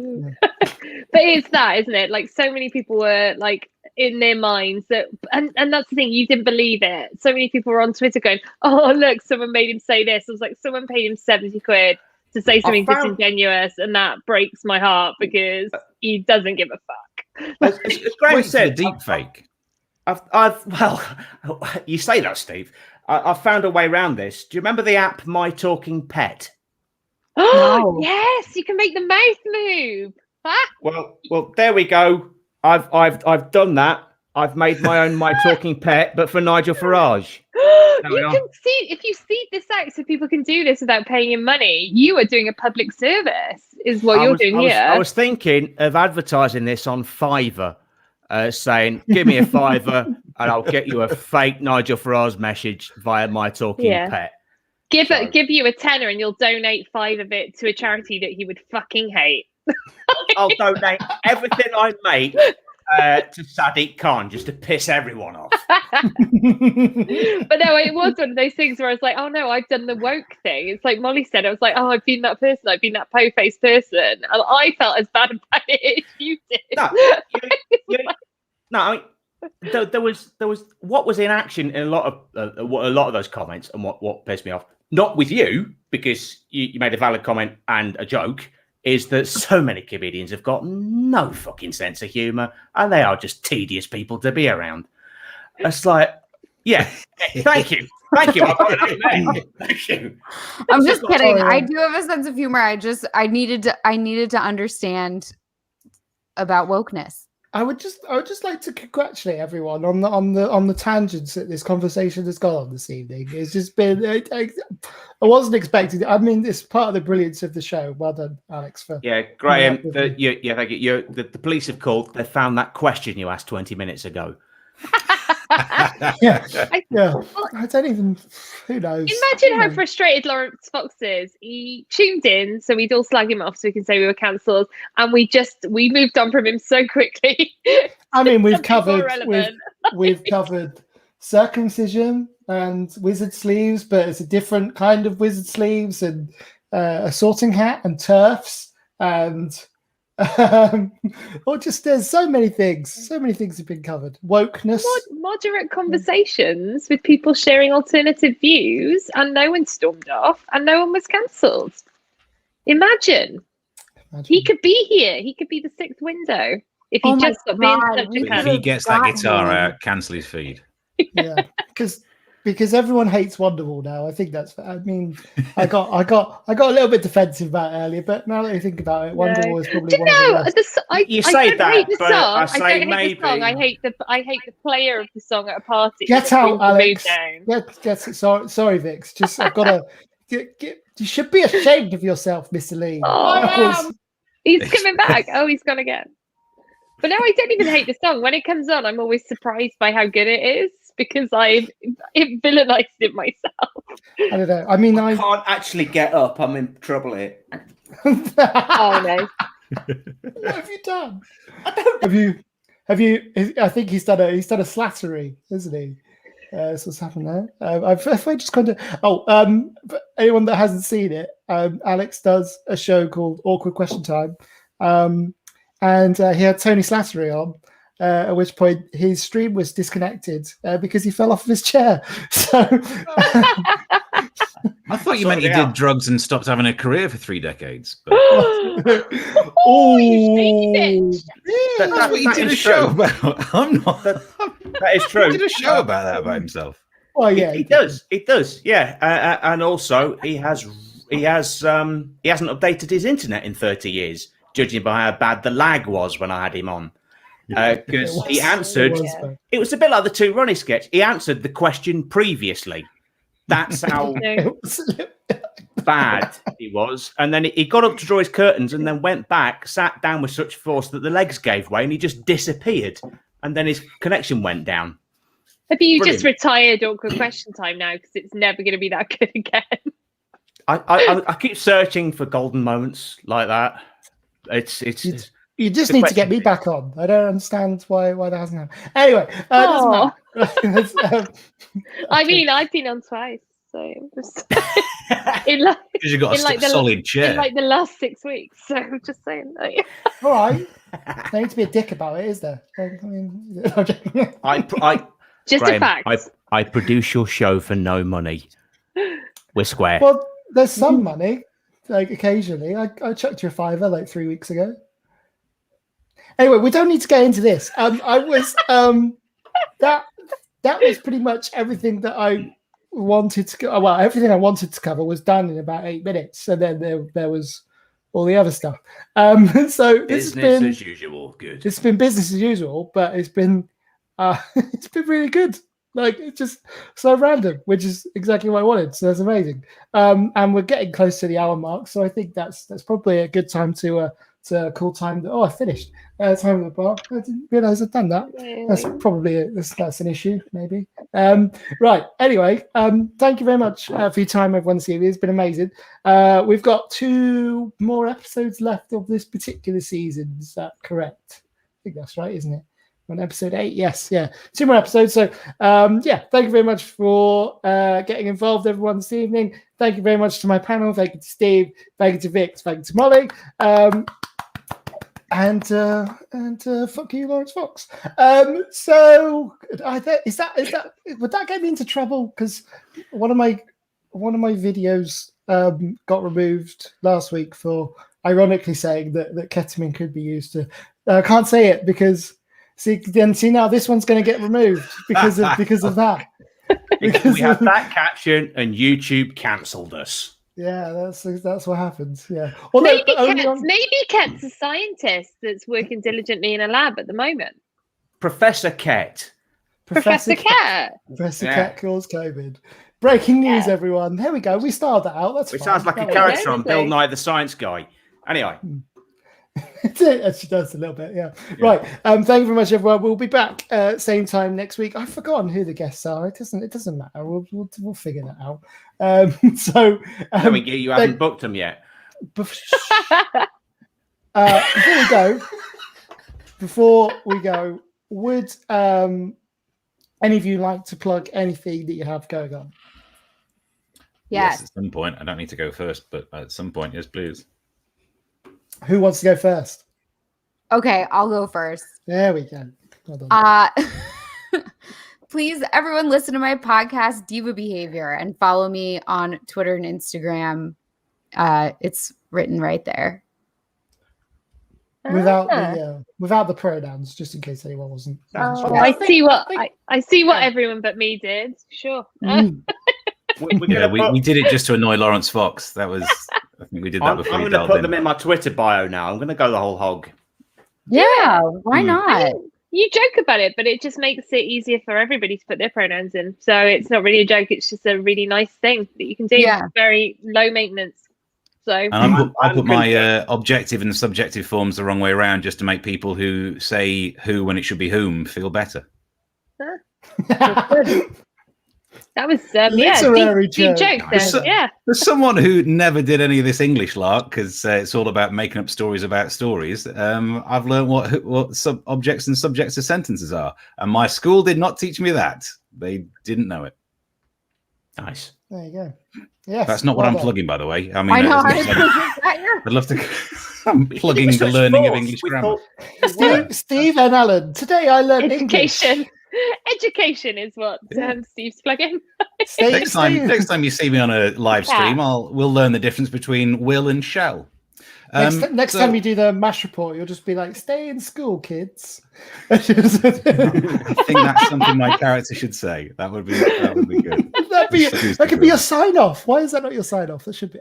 But it's that, isn't it? Like, so many people were like in their minds that, and that's the thing, you didn't believe it. So many people were on Twitter going, oh, look, someone made him say this. I was like, someone paid him 70 quid to say something disingenuous, and that breaks my heart because he doesn't give a fuck. It's great. Said deep fake. Well, you say that, Steve. I've found a way around this. Do you remember the app My Talking Pet? Oh, yes, you can make the mouth move. Well, there we go. I've done that. I've made my own My Talking Pet, but for Nigel Farage. You can see, if you see this out so people can do this without paying him money, you are doing a public service, is what you're doing here. I was thinking of advertising this on Fiverr, saying, give me a Fiverr and I'll get you a fake Nigel Farage message via My Talking Pet. Give you a tenner and you'll donate 5 of it to a charity that he would fucking hate. I'll donate everything I make to Sadiq Khan just to piss everyone off. But no, it was one of those things where I was like, oh no, I've done the woke thing. It's like Molly said, I was like, oh, I've been that person. I've been that po-faced person. And I felt as bad about it as you did. No, I mean, there was what was in action in a lot of those comments, and what pissed me off. Not with you, because you made a valid comment and a joke, is that so many comedians have got no fucking sense of humour, and they are just tedious people to be around. It's like, yeah, thank you. Thank you. I've got an amen. Thank you. I'm just kidding. Sorry, I do have a sense of humor. I needed to understand about wokeness. I would just like to congratulate everyone on the tangents that this conversation has gone on this evening. It's just been I wasn't expecting it. I mean, it's part of the brilliance of the show. Well done, Alex. Graham. Thank you. The police have called. They found that question you asked 20 minutes ago. Yeah. I don't even. Who knows? Imagine how frustrated Lawrence Fox is. He tuned in, so we'd all slag him off, so we can say we were cancelled, and we moved on from him so quickly. I mean, we've covered circumcision and wizard sleeves, but it's a different kind of wizard sleeves, and a sorting hat and turfs, and or just there's so many things have been covered. Wokeness, moderate conversations with people sharing alternative views, and no one stormed off, and no one was cancelled. Imagine he could be here. He could be the sixth window if he just got if he gets that guitar out, cancel his feed. Yeah, because everyone hates Wonderwall now. I think that's. I mean, I got a little bit defensive about it earlier, but now that I think about it, Wonderwall is probably one of the best. You say that, but I say I don't maybe. hate the song. I hate the player of the song at a party. Get out, Alex. Get Sorry, Vix. Just I've got to. You should be ashamed of yourself, Mr. Lee. Oh, he's coming back. Oh, he's gone again. But now I don't even hate the song. When it comes on, I'm always surprised by how good it is, because I've villainized it myself. I don't know. I mean, I can't actually get up. I'm in trouble here. Oh no! What have you done? Have you? I think he's done a slattery, isn't he? That's what's happened there. If I just kind of for anyone that hasn't seen it, Alex does a show called Awkward Question Time, and he had Tony Slattery on. At which point his stream was disconnected because he fell off of his chair. So I thought you meant he did drugs and stopped having a career for 3 decades. But... oh, you bitch! That's what he did a show about. I'm not. That is true. He did a show about that about himself. Oh yeah, he does. It does. Yeah, and also he hasn't updated his internet in 30 years, judging by how bad the lag was when I had him on. Because he answered, it was a bit like the Two Ronnie sketch. He answered the question previously. That's how bad he was. And then he got up to draw his curtains and then went back, sat down with such force that the legs gave way and he just disappeared. And then his connection went down. Have you just retired Awkward Question Time now, because it's never going to be that good again? I keep searching for golden moments like that. You just need to get me back on. I don't understand why that hasn't happened. Anyway, doesn't matter. I mean, I've been on twice, so because you've got a solid chair. In like the last 6 weeks. So I'm just saying. All right, there needs to be a dick about it, is there? I mean, just Graham, a fact. I produce your show for no money. We're square. Well, there's some money. Like occasionally, I chucked you a $5 like 3 weeks ago. Anyway, we don't need to get into this. I was that was pretty much everything that I wanted to go. Well, everything I wanted to cover was done in about 8 minutes, and then there was all the other stuff. So business as usual. Good. It's been business as usual, but it's been really good. Like, it's just so random, which is exactly what I wanted. So that's amazing. And we're getting close to the hour mark, so I think that's probably a good time to call time. I finished. Time of the bar. I didn't realize I'd done that. That's probably that's an issue, maybe. Right. Anyway, thank you very much for your time, everyone. This evening. It's been amazing. We've got 2 more episodes left of this particular season. Is that correct? I think that's right, isn't it? On episode 8, yes, yeah, 2 more episodes. So, thank you very much for getting involved, everyone, this evening. Thank you very much to my panel. Thank you to Steve. Thank you to Vic. Thank you to Molly. And fuck you, Lawrence Fox. So is that would that get me into trouble? Because one of my videos got removed last week for ironically saying that ketamine could be used to. I can't say it because see now this one's going to get removed because of that. Because we had that caption and YouTube cancelled us. Yeah, that's what happens. Yeah. Maybe Ket's a scientist that's working diligently in a lab at the moment. Professor Ket. Professor Ket. Professor Ket cures COVID. Breaking news, everyone. There we go. We started that out. That's It fine. sounds like a character on Bill Nye the Science Guy. Anyway. It actually does a little bit, yeah. Right. Thank you very much, everyone. We'll be back same time next week. I've forgotten who the guests are. It doesn't matter. We'll figure that out. You haven't booked them yet. Before we go, would any of you like to plug anything that you have going on? Yes. At some point. I don't need to go first, but at some point, yes, please. Who wants to go first? Okay, I'll go first. There we go. Well done. Please, everyone, listen to my podcast, Diva Behavior, and follow me on Twitter and Instagram. It's written right there. Without the pronouns, just in case anyone wasn't. I see what everyone but me did. Sure. We did it just to annoy Lawrence Fox. I think we did that before. I'm going to put them in my Twitter bio now. I'm going to go the whole hog. Yeah, why not? You joke about it, but it just makes it easier for everybody to put their pronouns in. So it's not really a joke. It's just a really nice thing that you can do. Yeah. Very low maintenance. So I put my objective and subjective forms the wrong way around just to make people who say who when it should be whom feel better. That was deep joke then. Yeah. There's someone who never did any of this English lark because it's all about making up stories about stories. I've learned what objects and subjects of sentences are, and my school did not teach me that. They didn't know it. Nice. There you go. Yes, that's not what I'm plugging, by the way. I mean, I know. I'd love to. I'm plugging the learning of English grammar. Steve and Alan. Today I learned education. English. Education is what Steve's plugging. Next time you see me on a live stream, we'll learn the difference between will and shall. Next time you do the MASH report, you'll just be like, "Stay in school, kids." I think that's something my character should say. That would be good. That could be your sign off. Why is that not your sign off? That should be.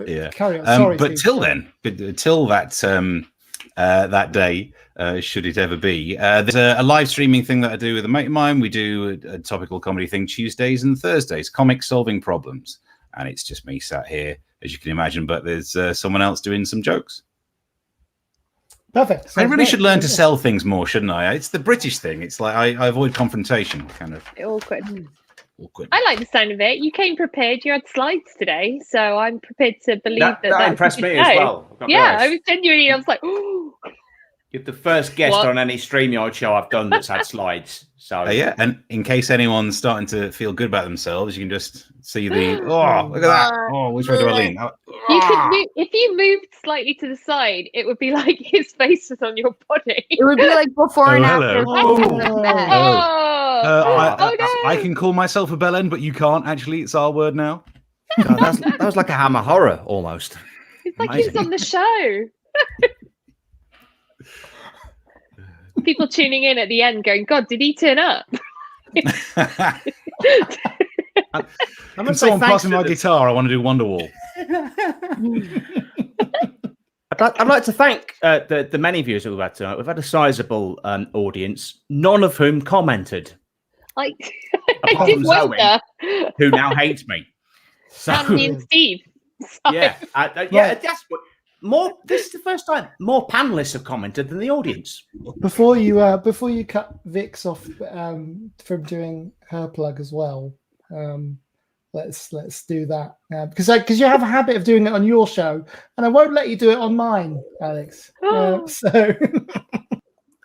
Yeah. Carry on. Sorry, but Steve. till that day, should it ever be, there's a live streaming thing that I do with a mate of mine. We do a topical comedy thing Tuesdays and Thursdays, comics solving problems, and it's just me sat here, as you can imagine, but there's someone else doing some jokes. Perfect. I really should learn to sell things more, shouldn't I? It's the British thing. It's like I avoid confrontation, kind of. Awkward. I like the sound of it. You came prepared. You had slides today, so I'm prepared to believe that impressed me as well. I was genuinely. I was like, "Oh." You're the first guest on any StreamYard show I've done that's had slides. So and in case anyone's starting to feel good about themselves, you can just see the look at that. Oh, which way do I lean? You could if you moved slightly to the side, it would be like his face was on your body. It would be like before and after. I can call myself a bellend, but you can't actually. It's our word now. God, that was like a Hammer horror almost. It's like he was on the show. People tuning in at the end going, "God, did he turn up?" I'm someone passing my guitar. I want to do Wonderwall. I'd like to thank the many viewers that we've had tonight. We've had a sizable audience, none of whom commented. I did wonder. Who now hates me. So, Andy and Steve. Sorry. That's what. This is the first time more panelists have commented than the audience. Before you cut Vix off from doing her plug as well, let's do that because you have a habit of doing it on your show, and I won't let you do it on mine, Alex. So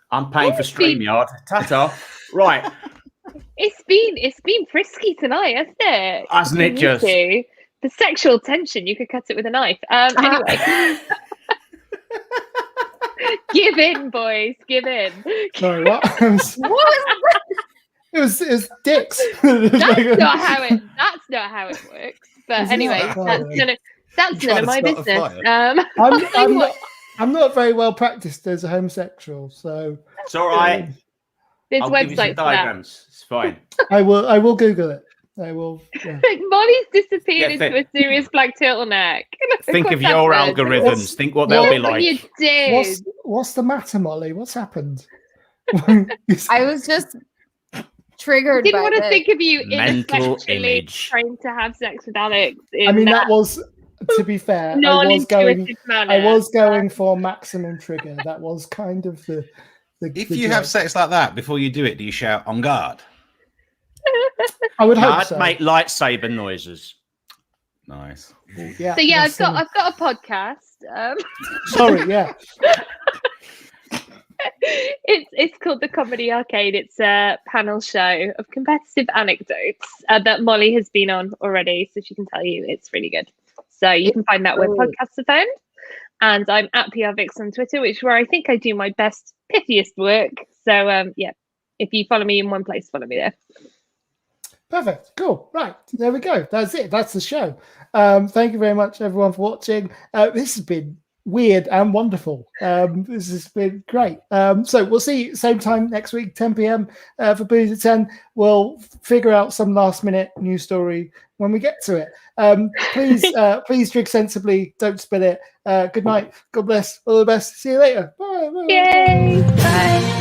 I'm paying for StreamYard. Ta-ta. Right. It's been frisky tonight, hasn't it? Hasn't it just? The sexual tension, you could cut it with a knife. Anyway. Give in, boys. Give in. Sorry, what? It was dicks. That's not how it works. But anyway, that's none of my business. I'm not very well practiced as a homosexual, so it's all right. There's I'll give you some websites for that. diagrams. It's fine. I will Google it. I will. Yeah. Molly's disappeared Yeah, into a serious black turtleneck. Think Look of what's your happened. algorithms. Think what they'll What- be What you like. did. What's the matter, Molly? What's happened? I was just triggered Didn't by want to this. think of you Mental ineffectually image. trying to have sex with Alex. I mean, that was, to be fair, non-intuitive manner. I was going for maximum trigger. That was kind of the If the you have joke. sex like that, before you do it, do you shout "on guard"? I would hope I'd so. make lightsaber noises. Nice. Yeah. So yeah, that's I've got a podcast. Sorry, yeah. It's called The Comedy Arcade. It's a panel show of competitive anecdotes that Molly has been on already, so she can tell you it's really good. So you can find that where podcasts are found. And I'm at PRVix on Twitter, which is where I think I do my best, pithiest work. So yeah, if you follow me in one place, follow me there. Perfect. Cool. Right. There we go. That's it. That's the show. Thank you very much, everyone, for watching. This has been weird and wonderful. This has been great. So we'll see you same time next week, 10 p.m. For Booze at 10. We'll figure out some last minute news story when we get to it. Please drink sensibly. Don't spill it. Good night. God bless. All the best. See you later. Bye. Yay! Bye.